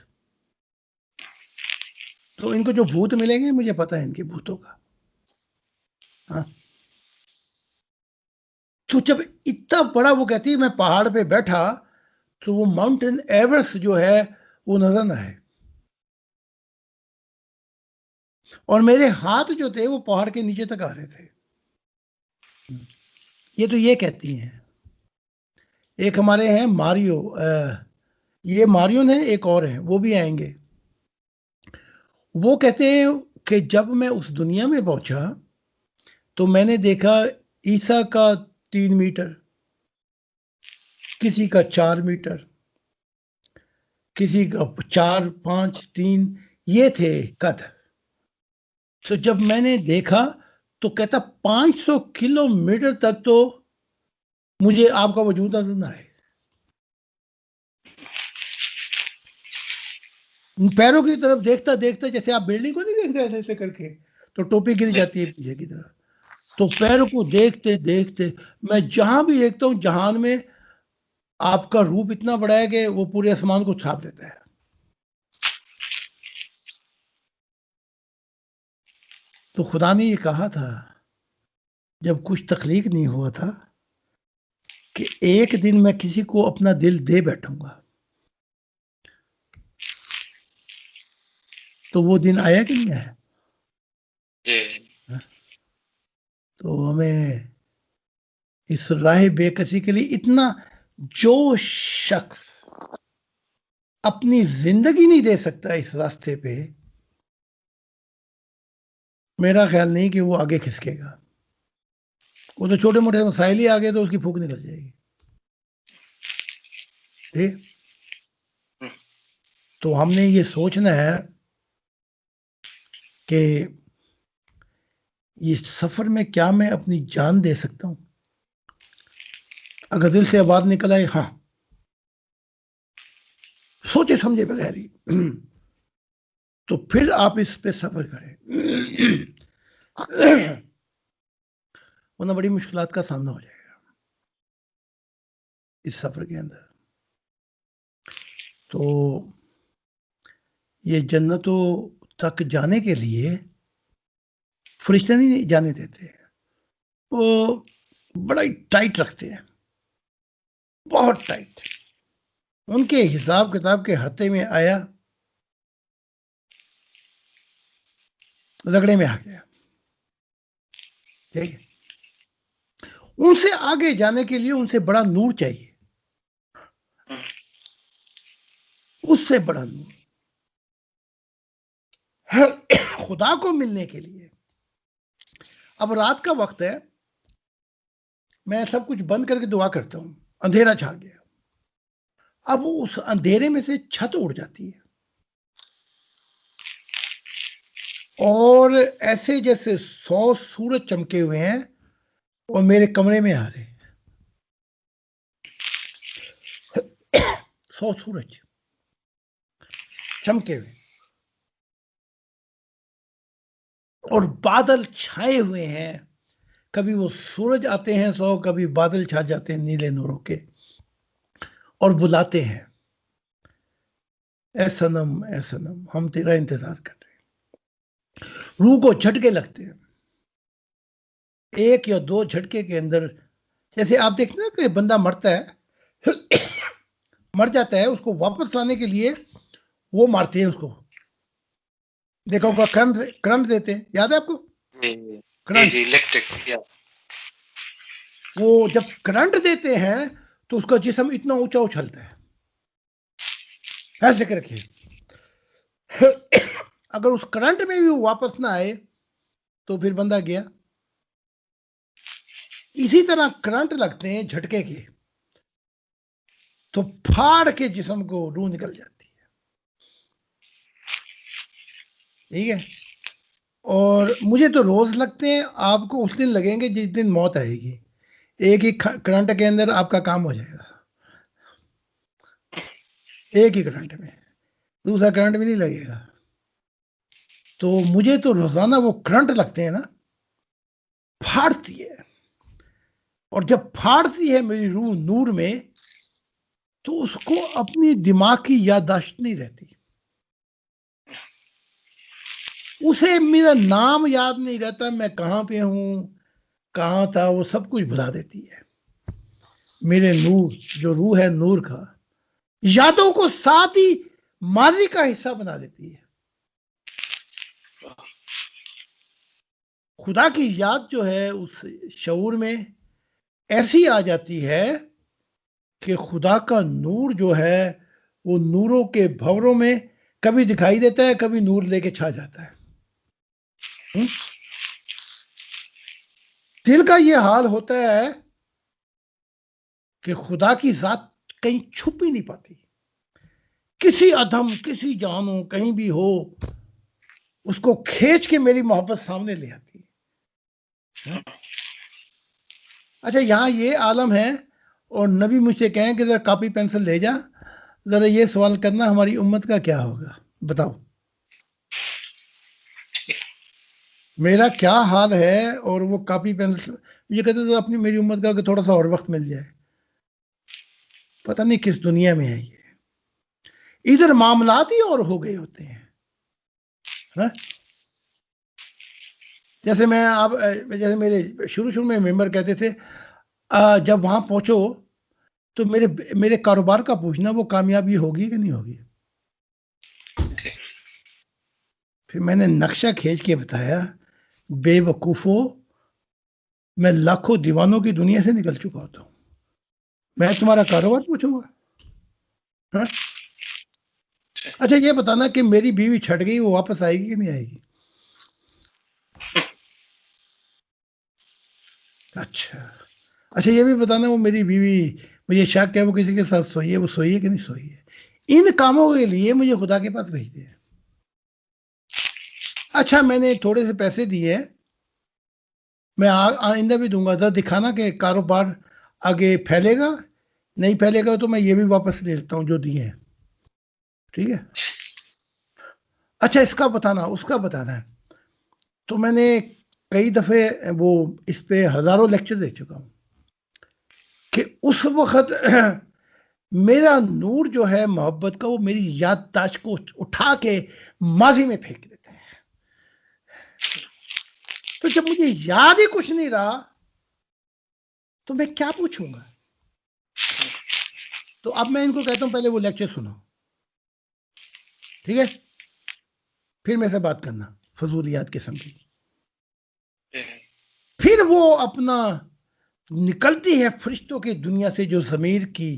Speaker 2: تو ان کو جو بھوت ملیں گے مجھے پتا ہے ان کے بھوتوں کا. ہاں, تو جب اتنا بڑا, وہ کہتی ہے میں پہاڑ پہ بیٹھا تو وہ ماؤنٹین ایورسٹ جو ہے وہ نظر نہ آئے, اور میرے ہاتھ جو تھے وہ پہاڑ کے نیچے تک آ رہے تھے. یہ تو یہ کہتی ہیں. ایک ہمارے ہیں ماریو, یہ ماریو نے, ایک اور ہیں وہ بھی آئیں گے. وہ کہتے ہیں کہ جب میں اس دنیا میں پہنچا تو میں نے دیکھا عیسیٰ کا 3 میٹر, کسی کا 4 میٹر, کسی کا 4, 5, 3, یہ تھے قد. تو جب میں نے دیکھا تو کہتا 500 کلومیٹر تک تو مجھے آپ کا وجود نظر نہ آئے. پیروں کی طرف دیکھتا دیکھتا, جیسے آپ بلڈنگ کو نہیں دیکھتے ایسے ایسے کر کے تو ٹوپی گر جاتی ہے پیچھے کی طرف, تو پیروں کو دیکھتے دیکھتے میں جہاں بھی دیکھتا ہوں جہان میں آپ کا روپ اتنا بڑا ہے کہ وہ پورے آسمان کو چھاپ دیتا ہے. تو خدا نے یہ کہا تھا جب کچھ تخلیق نہیں ہوا تھا کہ ایک دن میں کسی کو اپنا دل دے بیٹھوں گا. تو وہ دن آیا کہ نہیں آیا؟ تو ہمیں اس راہ بے کسی کے لیے اتنا, جو شخص اپنی زندگی نہیں دے سکتا اس راستے پہ, میرا خیال نہیں کہ وہ آگے کھسکے گا. وہ تو چھوٹے موٹے مسائل ہی آگے تو اس کی پھونک نکل جائے گی. ٹھیک, تو ہم نے یہ سوچنا ہے کہ یہ سفر میں کیا میں اپنی جان دے سکتا ہوں. اگر دل سے آواز نکل آئے ہاں, سوچے سمجھے بغیر ہی, تو پھر آپ اس پہ سفر کریں. ورنہ بڑی مشکلات کا سامنا ہو جائے گا اس سفر کے اندر. تو یہ جنتوں تک جانے کے لیے فرشتے نہیں جانے دیتے, وہ بڑا ہی ٹائٹ رکھتے ہیں, بہت ٹائٹ. ان کے حساب کتاب کے ہتے میں آیا, لگڑے میں آ گیا. ٹھیک ہے, ان سے آگے جانے کے لیے ان سے بڑا نور چاہیے, اس سے بڑا نور خدا کو ملنے کے لیے. اب رات کا وقت ہے, میں سب کچھ بند کر کے دعا کرتا ہوں, اندھیرا چھا گیا. اب اس اندھیرے میں سے چھت اڑ جاتی ہے, اور ایسے جیسے 100 سورج چمکے ہوئے ہیں اور میرے کمرے میں آ رہے ہیں. 100 سورج چمکے ہوئے اور بادل چھائے ہوئے ہیں، کبھی وہ سورج آتے ہیں کبھی بادل چھا جاتے ہیں نیلے نوروں کے، اور بلاتے ہیں اے صنم اے صنم ہم تیرا انتظار کر رہے ہیں۔ روح کو جھٹکے لگتے ہیں، ایک یا دو جھٹکے کے اندر، جیسے آپ دیکھتے ہیں کہ بندہ مرتا ہے، مر جاتا ہے، اس کو واپس لانے کے لیے وہ مارتے ہیں اس کو، دیکھا ہوگا کرنٹ دیتے ہیں، یاد ہے آپ کو؟ وہ جب کرنٹ دیتے ہیں تو اس کا جسم اتنا اونچا اچھلتا ہے، ایسے کر کے اگر اس کرنٹ میں بھی واپس نہ آئے تو پھر بندہ گیا۔ اسی طرح کرنٹ لگتے ہیں جھٹکے کے تو پھاڑ کے جسم کو روح نکل جاتی ہے، ٹھیک ہے؟ اور مجھے تو روز لگتے ہیں، آپ کو اس دن لگیں گے جس دن موت آئے گی، ایک ہی کرنٹ کے اندر آپ کا کام ہو جائے گا، ایک ہی کرنٹ میں، دوسرا کرنٹ بھی نہیں لگے گا۔ تو مجھے تو روزانہ وہ کرنٹ لگتے ہیں نا، پھاڑتی ہے، اور جب پھاڑتی ہے میری روح نور میں تو اس کو اپنی دماغ کی یادداشت نہیں رہتی، اسے میرا نام یاد نہیں رہتا، میں کہاں پہ ہوں کہاں تھا، وہ سب کچھ بھلا دیتی ہے۔ میرے نور جو روح ہے نور کا، یادوں کو ساتھ ہی ماضی کا حصہ بنا دیتی ہے۔ خدا کی یاد جو ہے اس شعور میں ایسی آ جاتی ہے کہ خدا کا نور جو ہے وہ نوروں کے بھوروں میں کبھی دکھائی دیتا ہے، کبھی نور لے کے چھا جاتا ہے۔ دل کا یہ حال ہوتا ہے کہ خدا کی ذات کہیں چھپ ہی نہیں پاتی، کسی ادھم کسی جانو کہیں بھی ہو، اس کو کھینچ کے میری محبت سامنے لے آتی ہے۔ اچھا یہاں یہ عالم ہے اور نبی مجھ سے کہیں کہ ذرا کاپی پینسل لے جا، ذرا یہ سوال کرنا ہماری امت کا کیا ہوگا، بتاؤ میرا کیا حال ہے، اور وہ کاپی پینسل مجھے کہتے ذرا اپنی میری امت کا کہ تھوڑا سا اور وقت مل جائے، پتہ نہیں کس دنیا میں ہے یہ، ادھر معاملات ہی اور ہو گئے ہوتے ہیں۔ جیسے میرے شروع میں ممبر کہتے تھے جب وہاں پہنچو تو میرے کاروبار کا پوچھنا، وہ کامیابی ہوگی کہ نہیں ہوگی۔ پھر میں نے نقشہ کھینچ کے بتایا، بے وقوفو میں لاکھوں دیوانوں کی دنیا سے نکل چکا ہوتا ہوں، میں تمہارا کاروبار پوچھوں گا؟ اچھا یہ بتانا کہ میری بیوی چھٹ گئی، وہ واپس آئے گی کہ نہیں آئے گی؟ اچھا یہ بھی بتانا وہ میری بیوی، مجھے شک ہے وہ کسی کے ساتھ سوئی ہے، وہ سوئی ہے کہ نہیں سوئی ہے؟ ان کاموں کے لیے مجھے خدا کے پاس بھیج دے۔ اچھا میں نے تھوڑے سے پیسے دیے، میں آئندہ بھی دوں گا، ذرا دکھانا کہ کاروبار آگے پھیلے گا، نہیں پھیلے گا تو میں یہ بھی واپس لے لیتا ہوں جو دیے ہیں، ٹھیک ہے؟ اچھا اس کا بتانا اس کا بتانا ہے۔ تو میں نے کئی دفعے وہ اس پہ ہزاروں لیکچر دے چکا ہوں کہ اس وقت میرا نور جو ہے محبت کا، وہ میری یادداشت کو اٹھا کے ماضی میں پھینک دیتا ہے۔ تو جب مجھے یاد ہی کچھ نہیں رہا تو میں کیا پوچھوں گا؟ تو اب میں ان کو کہتا ہوں پہلے وہ لیکچر سنو، ٹھیک ہے، پھر میں سے بات کرنا فضولیات قسم کی۔ پھر وہ اپنا نکلتی ہے فرشتوں کی دنیا سے، جو ضمیر کی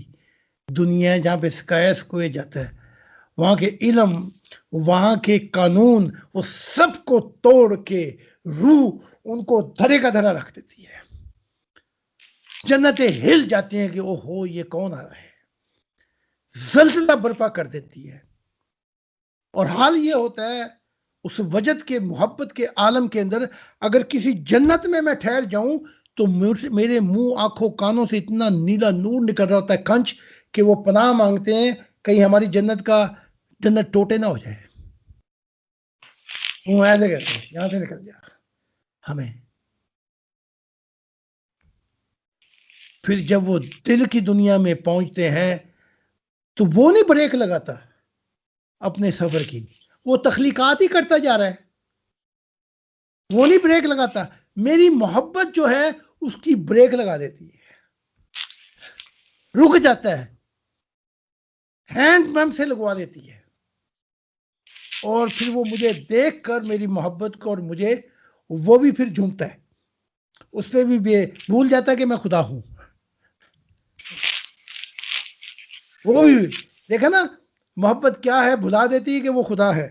Speaker 2: دنیا ہے جہاں پہ سکایس کوئے جاتا ہے، وہاں کے علم، وہاں کے قانون، وہ سب کو توڑ کے روح ان کو دھرے کا دھرا رکھ دیتی ہے۔ جنتیں ہل جاتی ہیں کہ او ہو یہ کون آ رہا ہے، زلزلہ برپا کر دیتی ہے۔ اور حال یہ ہوتا ہے اس وجد کے محبت کے عالم کے اندر، اگر کسی جنت میں ٹھہر جاؤں تو میرے منہ آنکھوں کانوں سے اتنا نیلا نور نکل رہا ہوتا ہے کنچ کہ وہ پناہ مانگتے ہیں کہیں ہماری جنت کا جنت ٹوٹے نہ ہو جائے. وہ ایسے کہتے ہیں یہاں سے نکل جا. ہمیں پھر جب وہ دل کی دنیا میں پہنچتے ہیں تو وہ نہیں بریک لگاتا اپنے سفر کی، وہ تخلیقات ہی کرتا جا رہا ہے. وہ نہیں بریک لگاتا. میری محبت جو ہے اس کی بریک لگا دیتی ہے، رک جاتا ہے، ہینڈ پمپ سے لگوا دیتی ہے. اور پھر وہ مجھے دیکھ کر میری محبت کو اور مجھے وہ بھی پھر جھومتا ہے، اس پہ بھی بھول جاتا ہے کہ میں خدا ہوں. وہ بھی دیکھا نا محبت کیا ہے، بھلا دیتی ہے کہ وہ خدا ہے.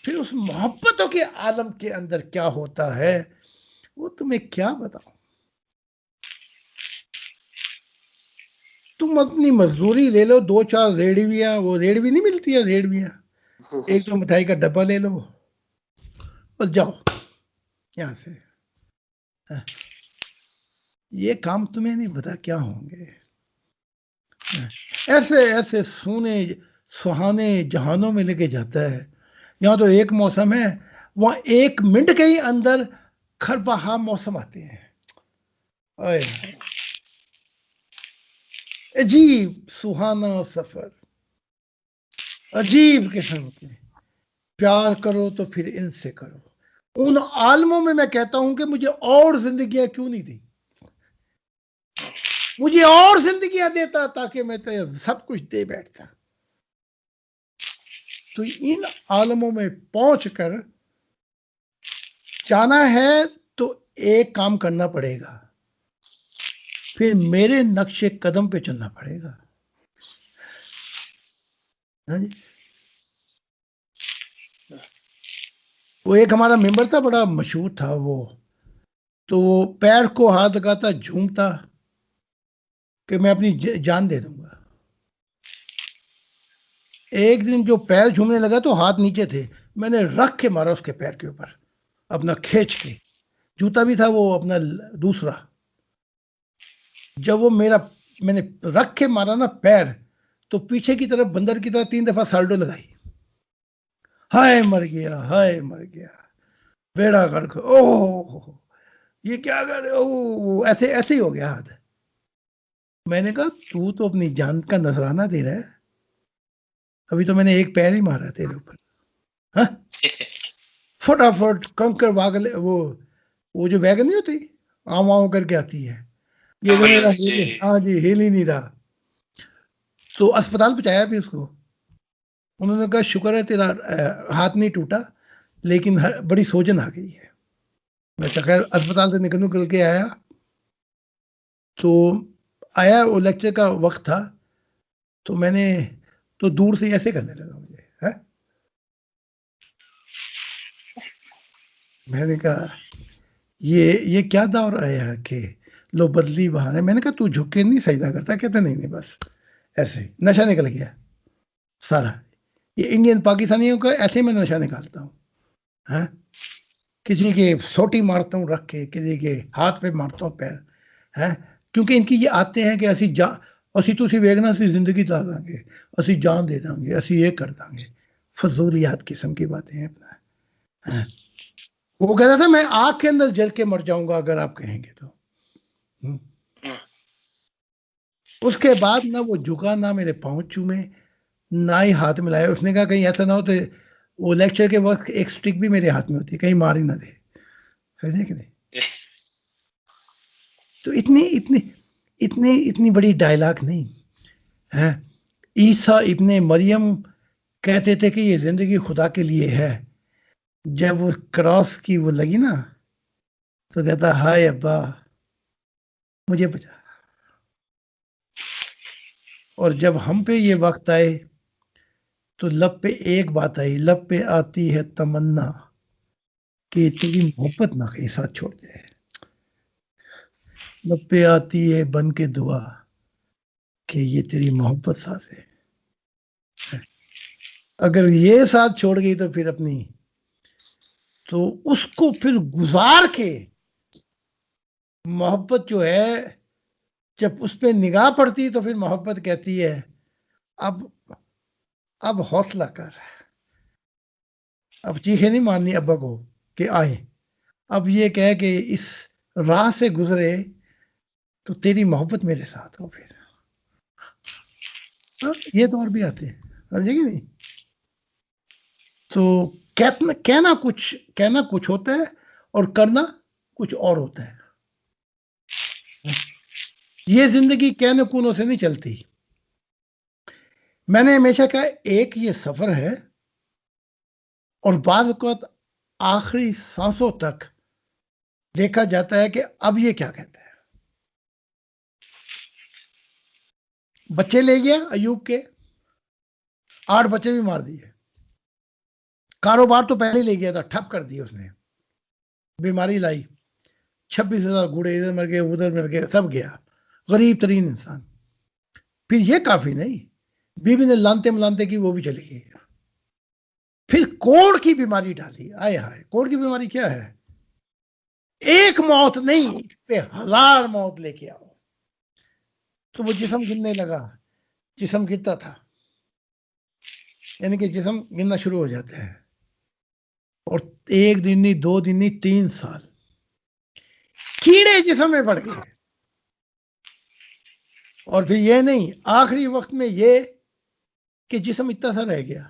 Speaker 2: پھر اس محبتوں کے عالم کے اندر کیا ہوتا ہے وہ تمہیں کیا بتاؤں. تم اپنی مزدوری لے لو، 2-4 ریڑھویاں، وہ ریڑھوی نہیں ملتی ہے ریڑھویاں، ایک دو مٹھائی کا ڈبہ لے لو اور جاؤ یہاں سے. یہ کام تمہیں نہیں پتا کیا ہوں گے. ایسے ایسے سونے سہانے جہانوں میں لے کے جاتا ہے. یہاں تو ایک موسم ہے، وہاں 1 منٹ کے ہی اندر کھربہا موسم آتے ہیں. عجیب سہانا سفر، عجیب قسم کے. پیار کرو تو پھر ان سے کرو. ان عالموں میں کہتا ہوں کہ مجھے اور زندگیاں کیوں نہیں دی، مجھے اور زندگیاں دیتا تاکہ میں سب کچھ دے بیٹھتا. تو ان عالموں میں پہنچ کر جانا ہے تو ایک کام کرنا پڑے گا، پھر میرے نقش قدم پہ چلنا پڑے گا. وہ ایک ہمارا ممبر تھا، بڑا مشہور تھا وہ، تو وہ پیر کو ہاتھ لگاتا جھومتا کہ میں اپنی جان دے دوں گا. ایک دن جو پیر جھومنے لگا تو ہاتھ نیچے تھے، میں نے رکھ کے مارا اس کے پیر کے اوپر اپنا کھینچ کے. جوتا بھی تھا وہ اپنا دوسرا. جب وہ میں نے رکھ کے مارا نا پیر، تو پیچھے کی طرف بندر کی طرح 3 دفعہ سالڈو لگائی. ہائے مر گیا، ہائے مر گیا، بیڑا غرق. اوہ یہ کیا کر رہے ہو، ایسے ایسے ہی ہو گیا ہاتھ. میں نے کہا تو اپنی جان کا نذرانہ دے رہا ہے، ابھی تو میں نے ایک پیر ہی مارا تیرے اوپر. فٹافٹ کنکر واگل وہ جو ویگن نہیں ہوتی آؤں آؤں کر کے آتی ہے، یہ میرا ہاں جی ہل ہی نہیں رہا. تو اسپتال پہنچایا بھی اس کو. انہوں نے کہا شکر ہے تیرا ہاتھ نہیں ٹوٹا لیکن بڑی سوجن آ گئی ہے. میں کہا خیر اسپتال سے نکل کے آیا، تو آیا وہ لیکچر کا وقت تھا، تو میں نے تو دور سے ایسے کرنے لگا مجھے. میں نے کہا یہ کیا دور آیا کہ لو بدلی بہار ہے. میں نے کہا تو جھک کے نہیں سجدہ کرتا. کہتا نہیں بس ایسے ہی نشہ نکل گیا سارا. یہ انڈین پاکستانیوں کا ایسے میں نشہ نکالتا ہوں. کسی کے سوٹی مارتا ہوں رکھ کے، کسی کے ہاتھ پہ مارتا ہوں پیر. کیونکہ ان کی یہ آتے ہیں کہ اسی تسی ویگنا سی زندگی دا دیں گے، اسی جان دے دیں گے، اسی یہ کر دیں گے. فضولیات قسم کی باتیں ہیں. وہ کہتا تھا میں آگ کے اندر جل کے مر جاؤں گا اگر آپ کہیں گے تو. اس کے بعد نہ وہ جھکا، نہ میرے پاؤں چومے، نہ ہی ہاتھ ملایا. اس نے کہا کہیں ایسا نہ ہو تو وہ لیکچر کے وقت ایک سٹک بھی میرے ہاتھ میں ہوتی، کہیں مار ہی نہ دے. تو اتنی بڑی ڈائلاگ نہیں ہے. عیسیٰ ابن مریم کہتے تھے کہ یہ زندگی خدا کے لیے ہے. جب وہ کراس کی وہ لگی نا تو کہتا ہائے ابا مجھے بچا. اور جب ہم پہ یہ وقت آئے تو لب پہ ایک بات آئی، لب پہ آتی ہے تمنا کہ تیری محبت نہ کہیں ساتھ چھوڑ دے. لب پہ آتی ہے بن کے دعا کہ یہ تیری محبت ساتھ ہے. اگر یہ ساتھ چھوڑ گئی تو پھر اپنی، تو اس کو پھر گزار کے محبت جو ہے جب اس پہ نگاہ پڑتی تو پھر محبت کہتی ہے اب اب حوصلہ کر، اب چیخیں نہیں مارنی ابا کو کہ آئے، اب یہ کہے کہ اس راہ سے گزرے تو تیری محبت میرے ساتھ ہو. پھر یہ دور بھی آتے ہیں، سمجھے گی نہیں؟ تو کہنا کچھ ہوتا ہے اور کرنا کچھ اور ہوتا ہے. یہ زندگی کہنے کونوں سے نہیں چلتی. میں نے ہمیشہ کہا ایک یہ سفر ہے، اور بعض اوقات آخری سانسوں تک دیکھا جاتا ہے کہ اب یہ کیا کہتا ہے. بچے لے گیا ایوب کے، 8 بچے بھی مار دیے. کاروبار تو پہلے لے گیا تھا، ٹھپ کر دیا اس نے. بیماری لائی، 26,000 گھوڑے ادھر مر گئے ادھر مر گئے، سب گیا. غریب ترین انسان. پھر یہ کافی نہیں، بیوی نے لانتے ملانتے کی، وہ بھی چلی گئی. پھر کوڑ کی بیماری ڈالی. آئے ہائے، کوڑ کی بیماری کیا ہے؟ ایک موت نہیں، اس پہ 1000 موت لے کے آؤ. تو وہ جسم گننے لگا، جسم گرتا تھا، یعنی کہ جسم گننا شروع ہو جاتا ہے. اور 1 دن نہیں، 2 دن نہیں، 3 سال کیڑے جسم میں پڑ گئے. اور پھر یہ نہیں، آخری وقت میں یہ کہ جسم اتنا سا رہ گیا.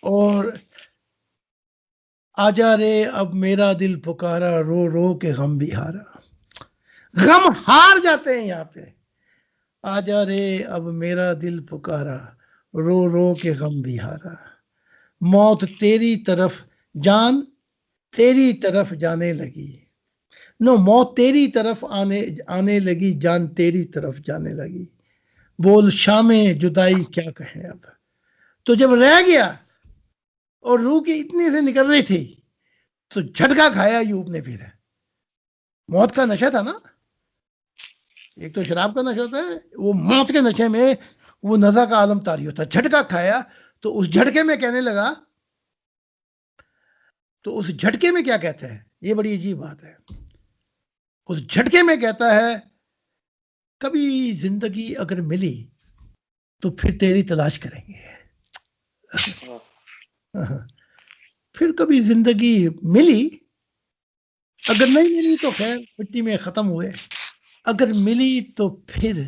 Speaker 2: اور آجا رے اب میرا دل پکارا، رو رو کے غم بھی ہارا. غم ہار جاتے ہیں یہاں پہ. آجا رے اب میرا دل پکارا، رو رو کے غم بھی ہارا. موت تیری طرف، جان تیری طرف جانے لگی. موت تیری طرف آنے لگی، جان تیری طرف جانے لگی. بول شام جدائی کیا کہیں اب. تو جب رہ گیا اور روح کی اتنی سے نکل رہی تھی تو جھٹکا کھایا ایوب نے. پھر موت کا نشہ تھا نا، ایک تو شراب کا نشہ ہوتا ہے، وہ موت کے نشے میں وہ نزا کا عالم طاری ہوتا ہے. جھٹکا کھایا تو اس جھٹکے میں کہنے لگا، تو اس جھٹکے میں کیا کہتا ہے؟ یہ بڑی عجیب بات ہے. اس جھٹکے میں کہتا ہے کبھی زندگی اگر ملی تو پھر تیری تلاش کریں گے. پھر کبھی زندگی ملی، اگر نہیں ملی تو خیر مٹی میں ختم ہوئے، اگر ملی تو پھر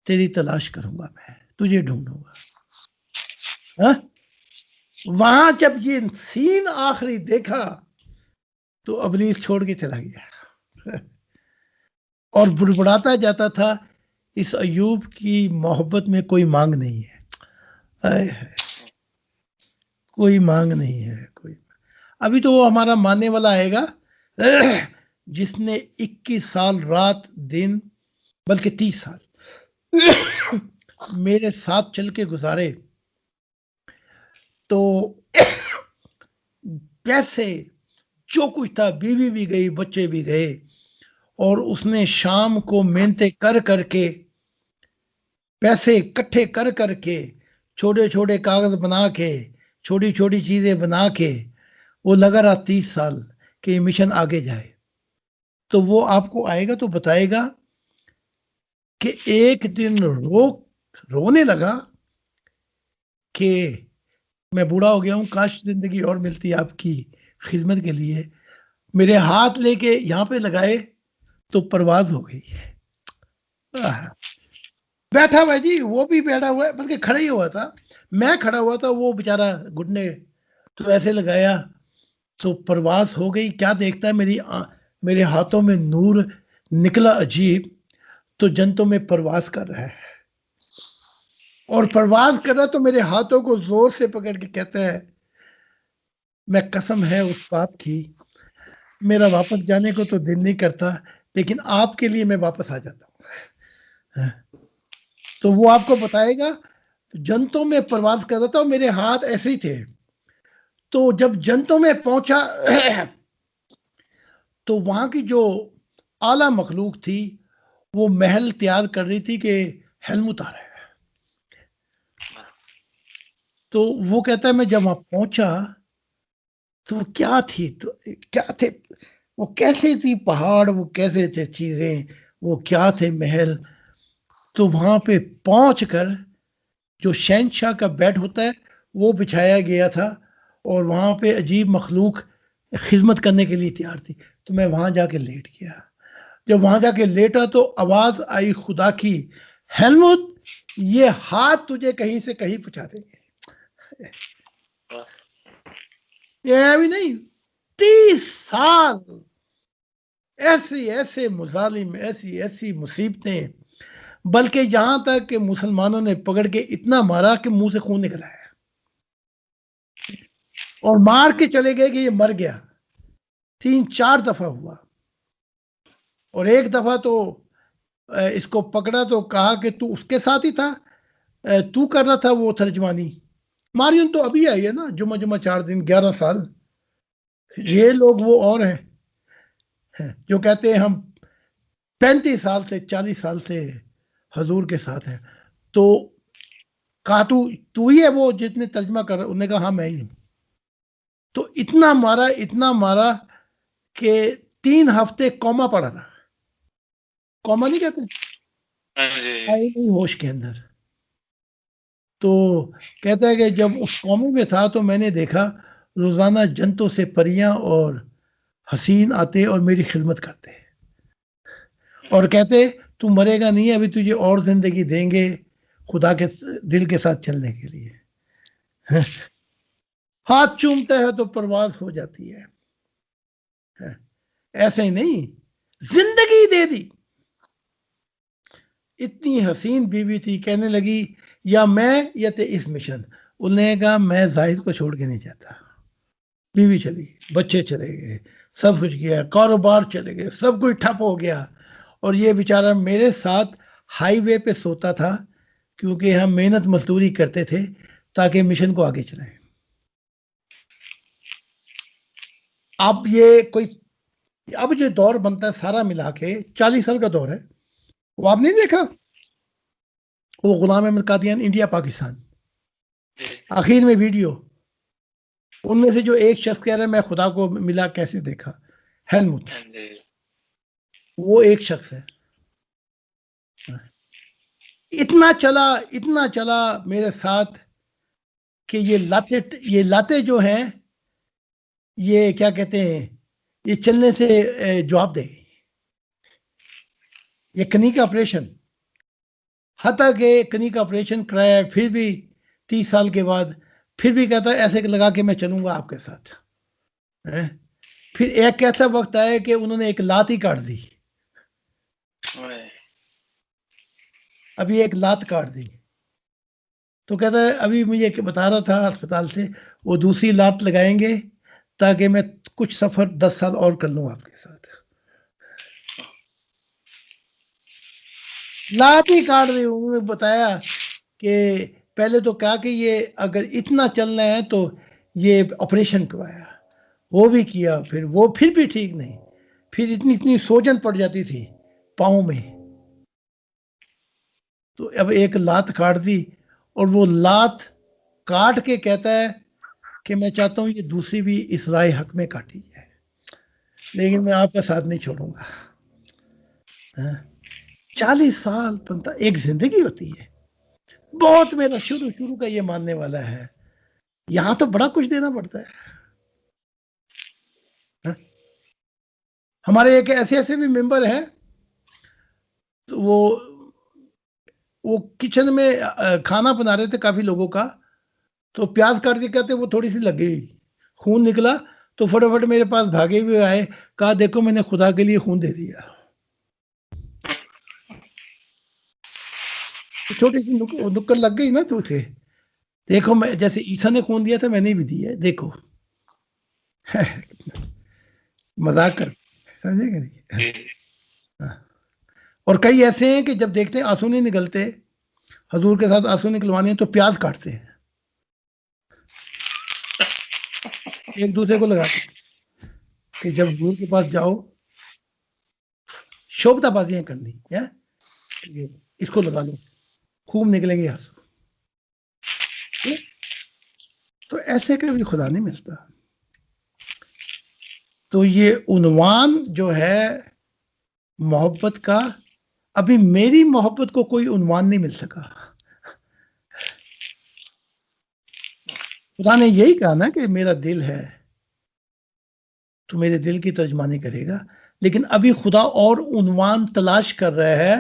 Speaker 2: تیری تلاش کروں گا، میں تجھے ڈھونڈوں گا. وہاں جب یہ سین آخری دیکھا تو ابلیس چھوڑ کے چلا گیا اور بڑبڑاتا جاتا تھا، اس ایوب کی محبت میں کوئی مانگ نہیں ہے، کوئی مانگ نہیں ہے. کوئی ابھی تو وہ ہمارا ماننے والا آئے گا جس نے 21 سال رات دن، بلکہ 30 سال میرے ساتھ چل کے گزارے. تو پیسے جو کچھ تھا، بیوی بھی گئی، بچے بھی گئے، اور اس نے شام کو محنتیں کر کر کے، پیسے اکٹھے کر کر کے، چھوٹے چھوٹے کاغذ بنا کے، چھوٹی چھوٹی چیزیں بنا کے، وہ لگا رہا 30 سال کہ یہ مشن آگے جائے. تو وہ آپ کو آئے گا تو بتائے گا کہ ایک دن رونے لگا کہ میں بوڑھا ہو گیا ہوں، کاش زندگی اور ملتی آپ کی خدمت کے لیے. میرے ہاتھ لے کے یہاں پہ لگائے تو پرواز ہو گئی. بیٹھا ہوا جی، وہ بھی بیٹھا ہوا ہے، بلکہ کھڑا ہی ہوا تھا، میں کھڑا ہوا تھا، وہ بےچارا گھٹنے تو ایسے لگایا تو پرواز ہو گئی. کیا دیکھتا ہے، میرے ہاتھوں میں نور نکلا عجیب، تو جنتوں میں پرواز کر رہا ہے. اور پرواز کر رہا تو میرے ہاتھوں کو زور سے پکڑ کے کہتا ہے، میں قسم ہے اس بات کی، میرا واپس جانے کو تو دل نہیں کرتا، لیکن آپ کے لیے میں واپس آ جاتا ہوں. تو وہ آپ کو بتائے گا جنتوں میں پرواز کر رہا تھا، میرے ہاتھ ایسے ہی تھے. تو جب جنتوں میں پہنچا تو وہاں کی جو اعلیٰ مخلوق تھی وہ محل تیار کر رہی تھی کہ حلم اتارا ہے. تو وہ کہتا ہے میں جب وہاں پہنچا تو کیا تھی، تو کیا تھے وہ، کیسے تھی پہاڑ، وہ کیسے تھے چیزیں، وہ کیا تھے محل. تو وہاں پہ پہنچ کر جو شہنشاہ کا بیڈ ہوتا ہے وہ بچھایا گیا تھا اور وہاں پہ عجیب مخلوق خدمت کرنے کے لیے تیار تھی. تو میں وہاں جا کے لیٹ گیا. جب وہاں جا کے لیٹا تو آواز آئی خدا کی، ہیلمٹ یہ ہاتھ تجھے کہیں سے کہیں پہنچا دیں گے. یہ ابھی نہیں، 30 سال ایسے مظالم، ایسی مصیبتیں، بلکہ یہاں تک کہ مسلمانوں نے پکڑ کے اتنا مارا کہ منہ سے خون نکل آیا اور مار کے چلے گئے کہ یہ مر گیا. 3-4 دفعہ ہوا. اور ایک دفعہ تو اس کو پکڑا تو کہا کہ تو اس کے ساتھ ہی تھا، تو کر رہا تھا وہ ترجمانی. مارین تو ابھی آئی ہے نا، جمعہ 4 دن 11 سال. یہ لوگ وہ اور ہیں جو کہتے ہیں ہم 35 سال سے 40 سال سے حضور کے ساتھ ہیں. تو کہا تو ہی ہے وہ جتنے ترجمہ کر رہا. انہوں نے کہا ہاں میں ہی ہوں. تو اتنا مارا کہ 3 ہفتے کوما پڑا رہا. کوما نہیں کہتے، آئی نہیں ہوش کے اندر. تو کہتا ہے کہ جب اس قومے میں تھا تو میں نے دیکھا روزانہ جنتوں سے پریاں اور حسین آتے اور میری خدمت کرتے اور کہتے تو مرے گا نہیں، ابھی تجھے اور زندگی دیں گے خدا کے دل کے ساتھ چلنے کے لیے. ہاتھ چومتا ہے تو پرواز ہو جاتی ہے. ایسے ہی نہیں، زندگی دے دی. اتنی حسین بیوی تھی، کہنے لگی یا میں یا تے اس مشن. انہوں نے کہا میں زاہد کو چھوڑ کے نہیں جاتا. بیوی چلی گئی، بچے چلے گئے، سب کچھ گیا، کاروبار چلے گئے، سب کچھ ٹھپ ہو گیا. اور یہ بیچارہ میرے ساتھ ہائی وے پہ سوتا تھا کیونکہ ہم محنت مزدوری کرتے تھے تاکہ مشن کو آگے چلائیں. اب جو دور بنتا ہے سارا ملا کے 40 سال کا دور ہے. وہ آپ نہیں دیکھا، وہ غلام احمد قادیان انڈیا پاکستان، آخر میں ویڈیو ان میں سے جو ایک شخص کہہ رہا ہے میں خدا کو ملا کیسے دیکھا، ہیلمٹ وہ ایک شخص ہے. اتنا چلا میرے ساتھ کہ یہ لاتے جو ہیں یہ کیا کہتے ہیں، یہ چلنے سے جواب دے گئی. یہ کنی کا آپریشن، حتیٰ کہ کنی کا آپریشن کرایا پھر بھی 30 سال کے بعد پھر بھی کہتا ہے ایسے لگا کہ میں چلوں گا آپ کے ساتھ. پھر ایک ایسا وقت آیا کہ انہوں نے ایک لات ہی کاٹ دی. ابھی ایک لات کاٹ دی تو کہتا ہے ابھی مجھے بتا رہا تھا ہسپتال سے وہ دوسری لات لگائیں گے تاکہ میں کچھ سفر 10 سال اور کر لوں آپ کے ساتھ. لات ہی کاٹ دی. انہوں نے بتایا کہ پہلے تو کہا کہ یہ اگر اتنا چلنا ہے تو یہ آپریشن کروایا، وہ بھی کیا، پھر بھی ٹھیک نہیں. پھر اتنی سوجن پڑ جاتی تھی پاؤں میں. تو اب ایک لات کاٹ دی اور وہ لات کاٹ کے کہتا ہے کہ میں چاہتا ہوں یہ دوسری بھی اس رائے حق میں کاٹی جائے، لیکن میں آپ کا ساتھ نہیں چھوڑوں گا. 40 سال ایک زندگی ہوتی ہے. بہت میرا شروع کا یہ ماننے والا ہے. یہاں تو بڑا کچھ دینا پڑتا ہے. ہمارے ایک ایسے بھی ممبر ہیں تو وہ کچن میں کھانا بنا رہے تھے کافی لوگوں کا، تو پیاز کاٹ کے کہتے وہ تھوڑی سی لگ گئی، خون نکلا تو فٹافٹ میرے پاس بھاگے ہوئے آئے، کہا دیکھو میں نے خدا کے لیے خون دے دیا. چھوٹی سی نکر لگ گئی نا تو اسے دیکھو، میں جیسے عیسیٰ نے خون دیا تھا میں نے بھی دیا ہے، دیکھو. مذاق کر سمجھے گا نہیں. اور کئی ایسے ہیں کہ جب دیکھتے ہیں آنسو نہیں نکلتے، حضور کے ساتھ آنسو نکلوانے ہیں تو پیاز کاٹتے ہیں ایک دوسرے کو لگاتے کہ جب حضور کے پاس جاؤ شوبتا بازیاں کرنی ہے، اس کو لگا لو خوب نکلیں گے آنسو. تو ایسے کا بھی خدا نہیں ملتا. تو یہ عنوان جو ہے محبت کا، ابھی میری محبت کو کوئی عنوان نہیں مل سکا. خدا نے یہی کہا نا کہ میرا دل ہے تو میرے دل کی ترجمانی کرے گا، لیکن ابھی خدا اور عنوان تلاش کر رہا ہے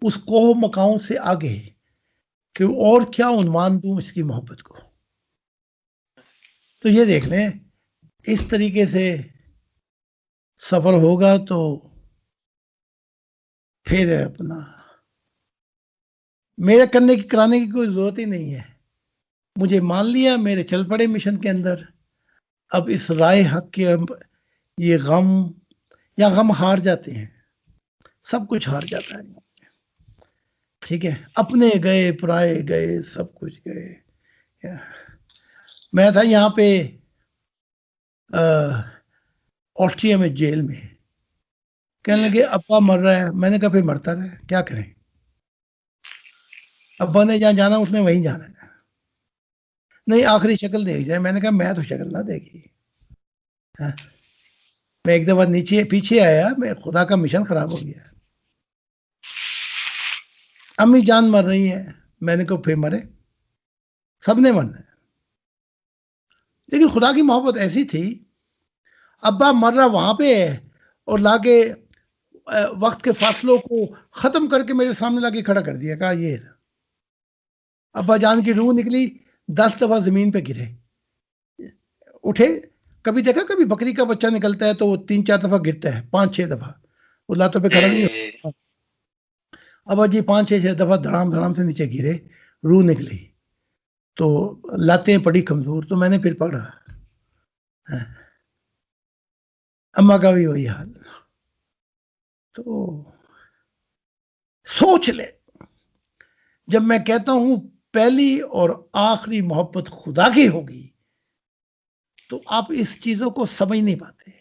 Speaker 2: اس کوہ مکاؤں سے آگے کہ اور کیا عنوان دوں اس کی محبت کو. تو یہ دیکھ لیں اس طریقے سے سفر ہوگا تو پھر اپنا میرے کرنے کی کرانے کی کوئی ضرورت ہی نہیں ہے. مجھے مان لیا، میرے چل پڑے مشن کے اندر. اب اس رائے حق کے یہ غم ہار جاتے ہیں، سب کچھ ہار جاتا ہے. ٹھیک ہے، اپنے گئے پرائے گئے سب کچھ گئے. میں تھا یہاں پہ آسٹریا میں جیل میں، کہنے لگے ابا مر رہا ہے. میں نے کہا پھر مرتا رہے، کیا کریں؟ ابا نے جہاں جانا اس نے وہیں جانا ہے. نہیں آخری شکل دیکھ جائے. میں نے کہا میں تو شکل نہ دیکھی. میں ایک دفعہ نیچے پیچھے آیا، میں خدا کا مشن خراب ہو گیا. امی جان مر رہی ہے، میں نے کہا پھر مرے، سب نے مرنا ہے. لیکن خدا کی محبت ایسی تھی، ابا مر رہا وہاں پہ ہے اور لا کے وقت کے فاصلوں کو ختم کر کے میرے سامنے لا کے کھڑا کر دیا. کہا یہ ابا جان کی روح نکلی، 10 دفعہ زمین پہ گرے، اٹھے. کبھی دیکھا کبھی بکری کا بچہ نکلتا ہے تو وہ 3-4 دفعہ گرتا ہے، 5-6 دفعہ وہ لاتوں پہ کھڑا نہیں ہوتا. ابا جی 5-6 دفعہ دھڑام سے نیچے گرے، روح نکلی تو لاتیں پڑی کمزور. تو میں نے پھر پڑھا. اما کا بھی وہی حال. تو سوچ لے، جب میں کہتا ہوں پہلی اور آخری محبت خدا کی ہوگی تو آپ اس چیزوں کو سمجھ نہیں پاتے.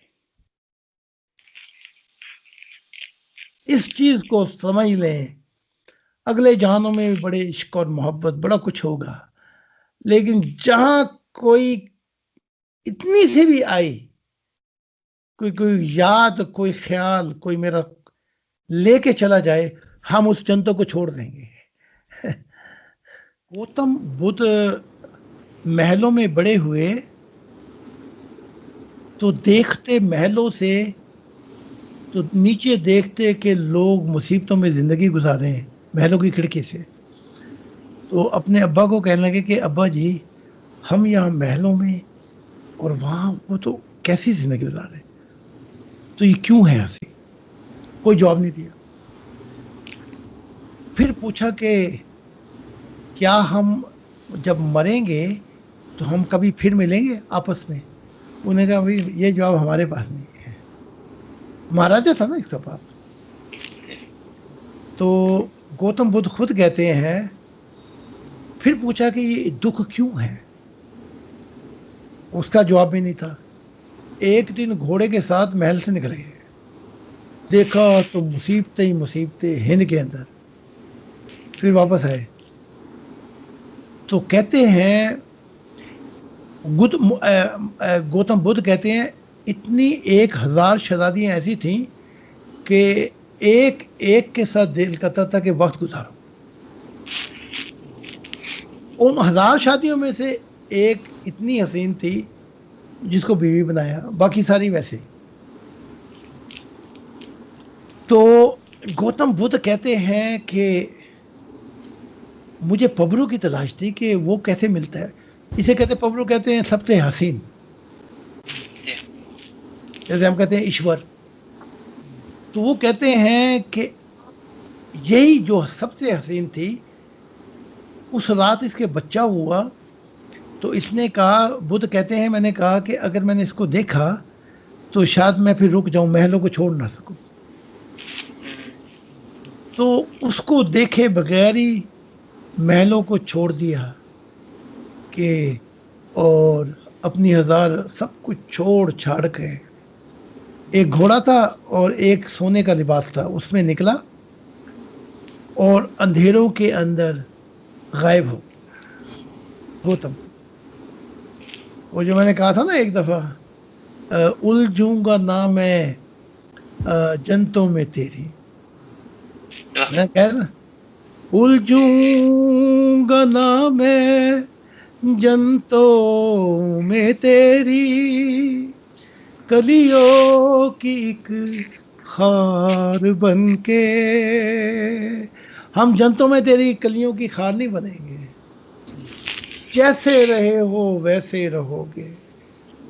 Speaker 2: اس چیز کو سمجھ لیں، اگلے جہانوں میں بڑے عشق اور محبت بڑا کچھ ہوگا، لیکن جہاں کوئی اتنی سی بھی آئی، کوئی یاد، کوئی خیال، کوئی میرا لے کے چلا جائے، ہم اس جنتوں کو چھوڑ دیں گے. گوتم بدھ محلوں میں بڑے ہوئے تو دیکھتے محلوں سے تو نیچے دیکھتے کہ لوگ مصیبتوں میں زندگی گزار رہے ہیں محلوں کی کھڑکی سے. تو اپنے ابا کو کہنے لگے کہ ابا جی ہم یہاں محلوں میں اور وہاں وہ تو کیسی زندگی گزار رہے ہیں، تو یہ کیوں ہے ایسی؟ کوئی جواب نہیں دیا. پھر پوچھا کہ کیا ہم جب مریں گے تو ہم کبھی پھر ملیں گے آپس میں؟ انہوں نے کہا بھائی یہ جواب ہمارے پاس نہیں ہے. مہاراجا تھا نا اس کا باپ. تو گوتم بدھ خود کہتے ہیں، پھر پوچھا کہ یہ دکھ کیوں ہے؟ اس کا جواب بھی نہیں تھا. ایک دن گھوڑے کے ساتھ محل سے نکل گئے، دیکھا تو مصیبتیں ہی مصیبتیں ہند کے اندر. پھر واپس آئے تو کہتے ہیں گوتم بدھ کہتے ہیں اتنی 1000 شہزادیاں ایسی تھیں کہ ایک ایک کے ساتھ دل کرتا تھا کہ وقت گزارو. ان 1000 شادیوں میں سے ایک اتنی حسین تھی جس کو بیوی بنایا، باقی ساری ویسے. تو گوتم بدھ کہتے ہیں کہ مجھے پبرو کی تلاش تھی کہ وہ کیسے ملتا ہے. اسے کہتے پبرو کہتے ہیں سب سے حسین، جیسے ہم کہتے ہیں ایشور. تو وہ کہتے ہیں کہ یہی جو سب سے حسین تھی، اس رات اس کے بچہ ہوا تو اس نے کہا، بدھ کہتے ہیں میں نے کہا کہ اگر میں نے اس کو دیکھا تو شاید میں پھر رک جاؤں، محلوں کو چھوڑ نہ سکوں. تو اس کو دیکھے بغیر ہی محلوں کو چھوڑ دیا کہ اور اپنی 1000 سب کچھ چھوڑ چھاڑ کے، ایک گھوڑا تھا اور ایک سونے کا لباس تھا، اس میں نکلا اور اندھیروں کے اندر غائب ہو گوتم. وہ جو میں نے کہا تھا نا ایک دفعہ، الجھوں گا نہ میں جنتوں میں تیری، میں کہا نا الجھوں گا نہ میں جنتوں میں تیری کلیوں کی ایک خار بن کے. ہم جنتوں میں تیری کلیوں کی خار نہیں بنیں گے، جیسے رہے ہو ویسے رہو گے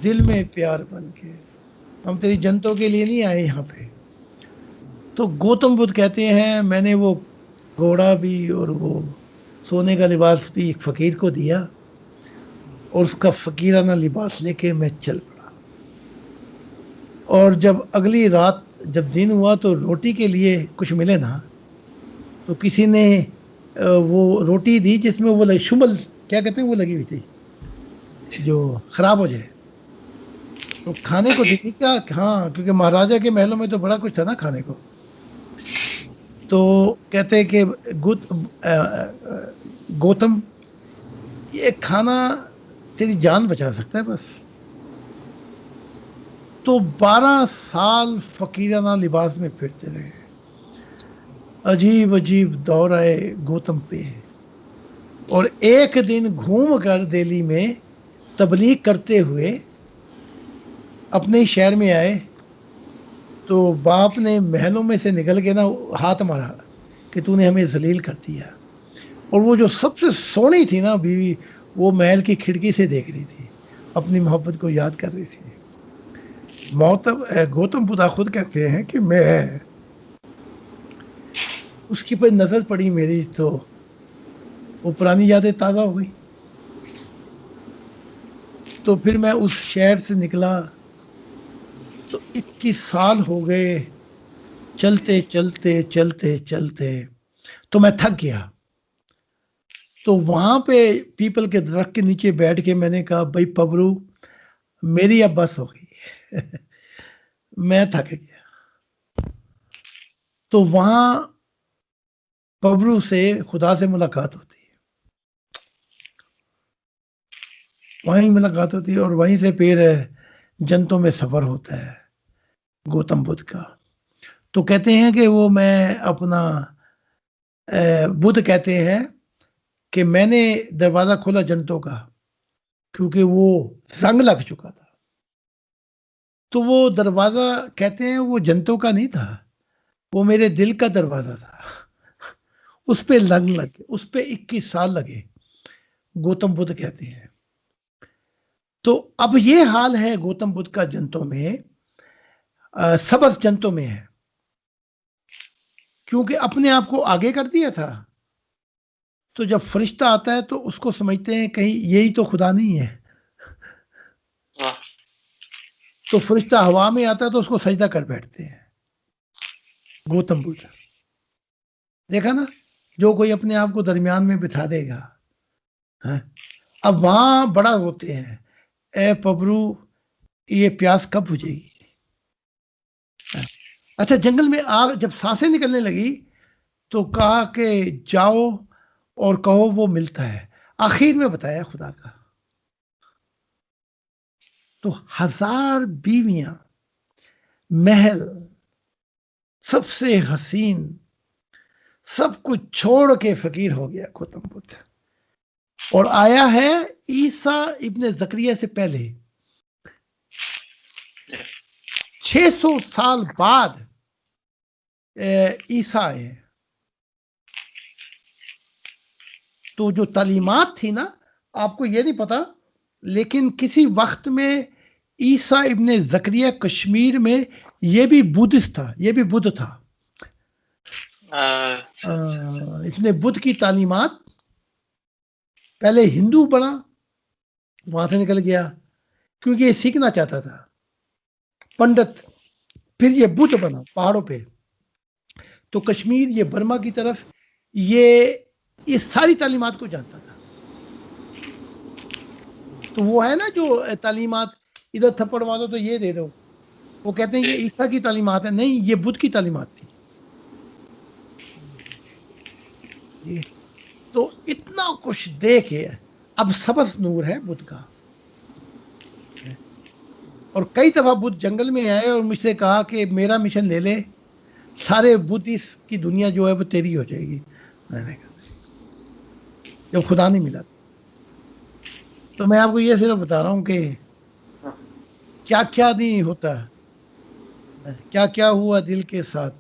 Speaker 2: دل میں پیار بن کے. ہم تیری جنتوں کے لیے نہیں آئے یہاں پہ. تو گوتم بدھ کہتے ہیں میں نے وہ گھوڑا بھی اور وہ سونے کا لباس بھی ایک فقیر کو دیا، اور اس کا فقیرانہ لباس لے کے میں چل پڑا. اور جب اگلی رات جب دن ہوا تو روٹی کے لیے کچھ ملے نا، تو کسی نے وہ روٹی دی جس میں وہ شمل کیا کہتے ہیں وہ لگی ہوئی تھی جو خراب ہو جائے. تو کھانے کو دی کیا، ہاں کیونکہ مہاراجا کے محلوں میں تو بڑا کچھ تھا نا کھانے کو. تو کہتے کہ گوتم یہ کھانا تیری جان بچا سکتا ہے بس. تو 12 سال فقیرانہ لباس میں پھرتے رہے. عجیب عجیب دور آئے گوتم پہ، اور ایک دن گھوم کر دہلی میں تبلیغ کرتے ہوئے اپنے شہر میں آئے. تو باپ نے محلوں میں سے نکل کے نا ہاتھ مارا کہ تو نے ہمیں ذلیل کر دیا. اور وہ جو سب سے سونی تھی نا بیوی، وہ محل کی کھڑکی سے دیکھ رہی تھی، اپنی محبت کو یاد کر رہی تھی. گوتم بدھا خود کہتے ہیں کہ میں اس کی پہ نظر پڑی میری تو وہ پرانی یادیں تازہ ہو گئی. تو پھر میں اس شہر سے نکلا تو 21 سال ہو گئے چلتے چلتے چلتے چلتے. تو میں تھک گیا. تو وہاں پہ پیپل کے درخت کے نیچے بیٹھ کے میں نے کہا بھائی پبرو میری اب بس ہو گئی میں تھک گیا. تو وہاں پبرو سے خدا سے ملاقات ہوتی ہے، وہیں ملاقات ہوتی ہے، اور وہیں سے پھر جنتوں میں سفر ہوتا ہے گوتم بدھ کا. تو کہتے ہیں کہ وہ میں اپنا بدھ کہتے ہیں کہ میں نے دروازہ کھولا جنتوں کا کیونکہ وہ زنگ لگ چکا تھا. تو وہ دروازہ کہتے ہیں وہ جنتوں کا نہیں تھا، وہ میرے دل کا دروازہ تھا. اس پہ لگ لگے، اس پہ 21 سال لگے گوتم بدھ کہتے ہیں. تو اب یہ حال ہے گوتم بدھ کا جنتوں میں، سبز جنتوں میں ہے، کیونکہ اپنے آپ کو آگے کر دیا تھا. تو جب فرشتہ آتا ہے تو اس کو سمجھتے ہیں کہیں یہی تو خدا نہیں ہے. تو فرشتہ ہوا میں آتا ہے تو اس کو سجدہ کر بیٹھتے ہیں. گوتم بدھ دیکھا نا، جو کوئی اپنے آپ کو درمیان میں بٹھا دے گا. اب وہاں بڑا روتے ہیں اے پبرو یہ پیاس کب بجھے گی. اچھا جنگل میں آگ جب سانسیں نکلنے لگی تو کہا کہ جاؤ اور کہو وہ ملتا ہے. آخر میں بتایا خدا کا. تو 1000 بیویاں، محل، سب سے حسین، سب کچھ چھوڑ کے فقیر ہو گیا گوتم بدھ، اور آیا ہے عیسیٰ ابن زکریا سے پہلے 600 سال بعد عیسیٰ آئے. تو جو تعلیمات تھی نا، آپ کو یہ نہیں پتا لیکن کسی وقت میں عیسیٰ ابن زکریا کشمیر میں یہ بھی بدھسٹ تھا، یہ بھی بدھ تھا. اس نے بدھ کی تعلیمات، پہلے ہندو بنا وہاں سے نکل گیا کیونکہ یہ سیکھنا چاہتا تھا پنڈت، پھر یہ بدھ بنا پہاڑوں پہ. تو کشمیر یہ برما کی طرف یہ ساری تعلیمات کو جانتا تھا. تو وہ ہے نا جو تعلیمات ادھر تھپڑ مارو تو یہ دے دو، وہ کہتے ہیں یہ عیسیٰ کی تعلیمات ہے، نہیں یہ بدھ کی تعلیمات تھی. تو اتنا کچھ دیکھے اب سبز نور ہے بدھ کا. اور کئی دفعہ بدھ جنگل میں آئے اور مجھ سے کہا کہ میرا مشن لے لے، سارے بدھسٹ کی دنیا جو ہے وہ تیری ہو جائے گی. میں نے کہا جب خدا نہیں ملا. تو میں آپ کو یہ صرف بتا رہا ہوں کہ کیا کیا نہیں ہوتا، کیا کیا ہوا دل کے ساتھ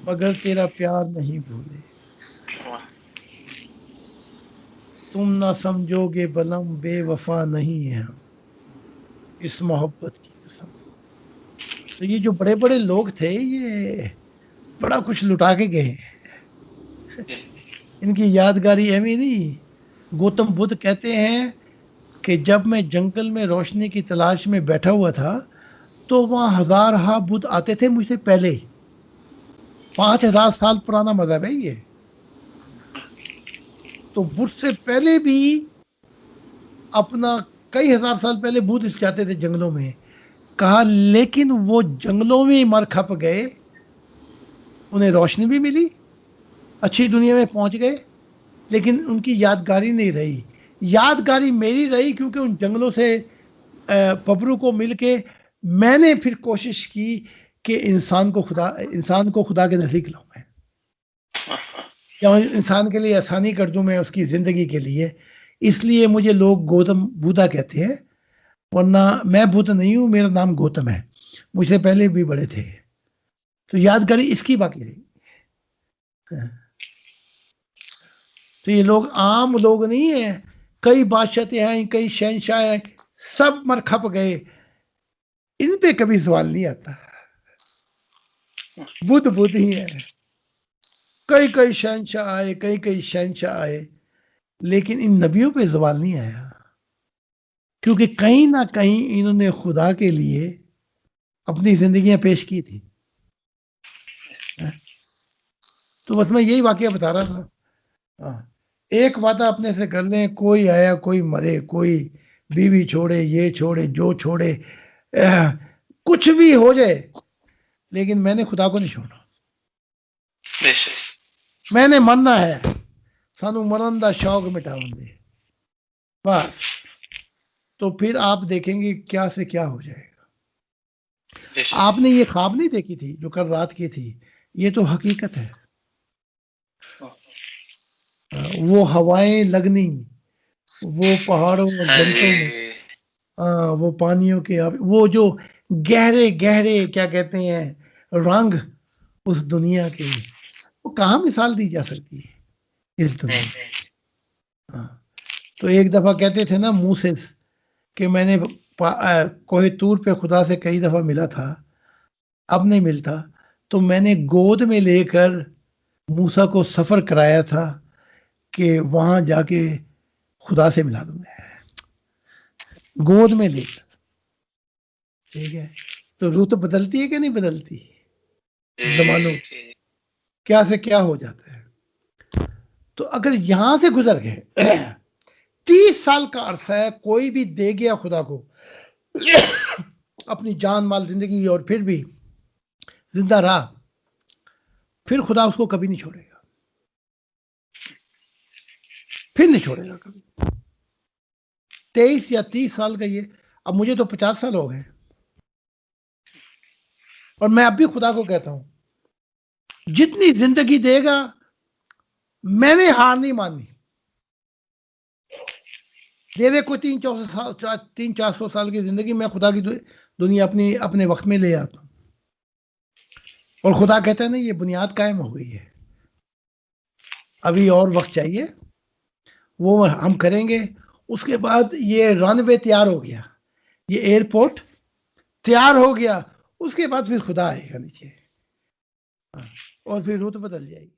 Speaker 2: مگر تیرا پیار نہیں بھولے، تم نہ سمجھو گے بلم بے وفا نہیں ہے ہم، اس محبت کی قسم۔ تو یہ جو بڑے بڑے لوگ تھے یہ بڑا کچھ لٹا کے گئے، ان کی یادگاری ایویں نہیں۔ گوتم بدھ کہتے ہیں کہ جب میں جنگل میں روشنی کی تلاش میں بیٹھا ہوا تھا تو وہاں ہزارہا بدھ آتے تھے مجھ سے پہلے، 5000 سال پرانا مذہب ہے یہ، تو بدھ سے پہلے بھی اپنا کئی ہزار سال پہلے بدھ اس جاتے تھے جنگلوں میں، کہا لیکن وہ جنگلوں میں مر کھپ گئے، انہیں روشنی بھی ملی، اچھی دنیا میں پہنچ گئے، لیکن ان کی یادگاری نہیں رہی۔ یادگاری میری رہی کیونکہ ان جنگلوں سے پبرو کو مل کے میں نے پھر کوشش کی کہ انسان کو خدا کے نزدیک لاؤں میں، یا انسان کے لیے آسانی کر دوں میں اس کی زندگی کے لیے۔ اس لیے مجھے لوگ گوتم بدھا کہتے ہیں، ورنہ میں بدھ نہیں ہوں، میرا نام گوتم ہے، مجھ سے پہلے بھی بڑے تھے۔ تو یادگاری اس کی باقی رہی۔ تو یہ لوگ عام لوگ نہیں ہیں، کئی بادشاہتے ہیں، کئی شہنشاہ ہیں، سب مر کھپ گئے، ان پہ کبھی سوال نہیں آتا۔ بدھ بدھ ہی ہیں، کئی شہنشاہ آئے، کئی شہنشاہ آئے، لیکن ان نبیوں پہ سوال نہیں آیا، کیونکہ کہیں نہ کہیں انہوں نے خدا کے لیے اپنی زندگیاں پیش کی تھی۔ تو بس میں یہی واقعہ بتا رہا تھا۔ ایک وعدہ اپنے سے کر لیں، کوئی آیا کوئی مرے، کوئی بیوی چھوڑے، یہ چھوڑے، جو چھوڑے، کچھ بھی ہو جائے، لیکن میں نے خدا کو نہیں چھوڑنا، میں نے مرنا ہے، سانو مرن دا شوق مٹاون دے بس۔ تو پھر آپ دیکھیں گے کیا سے کیا ہو جائے گا۔ آپ نے یہ خواب نہیں دیکھی تھی جو کل رات کی تھی، یہ تو حقیقت ہے۔ وہ ہوائیں لگنی، وہ پہاڑوں اور جنتوں میں، وہ پانیوں کے، وہ جو گہرے گہرے کیا کہتے ہیں رنگ اس دنیا کے، وہ کہاں مثال دی جا سکتی ہے اس دنیا میں۔ تو ایک دفعہ کہتے تھے نا موسیس کہ میں نے کوہ طور پہ خدا سے کئی دفعہ ملا تھا، اب نہیں ملتا، تو میں نے گود میں لے کر موسیٰ کو سفر کرایا تھا کہ وہاں جا کے خدا سے ملا دوں میں، گود میں لے کر۔ ٹھیک ہے، تو روح تو بدلتی ہے کہ نہیں بدلتی؟ زمانوں کیا سے کیا ہو جاتا ہے۔ تو اگر یہاں سے گزر گئے 30 سال کا عرصہ ہے، کوئی بھی دے گیا خدا کو اپنی جان مال زندگی اور پھر بھی زندہ رہا، پھر خدا اس کو کبھی نہیں چھوڑے گا، پھر نہیں چھوڑے گا کبھی۔ 23 یا 30 سال کا یہ، اب مجھے تو 50 سال ہو گئے، اور میں اب بھی خدا کو کہتا ہوں جتنی زندگی دے گا میں نے ہار نہیں ماننی، دے دے کوئی 300-400 سال کی زندگی، میں خدا کی دنیا اپنے وقت میں لے آتا ہوں۔ اور خدا کہتا ہے نا یہ بنیاد قائم ہو گئی ہے، ابھی اور وقت چاہیے، وہ ہم کریں گے۔ اس کے بعد یہ رن وے تیار ہو گیا، یہ ایئرپورٹ تیار ہو گیا، اس کے بعد پھر خدا آئے گا نیچے، اور پھر روت بدل جائے گی۔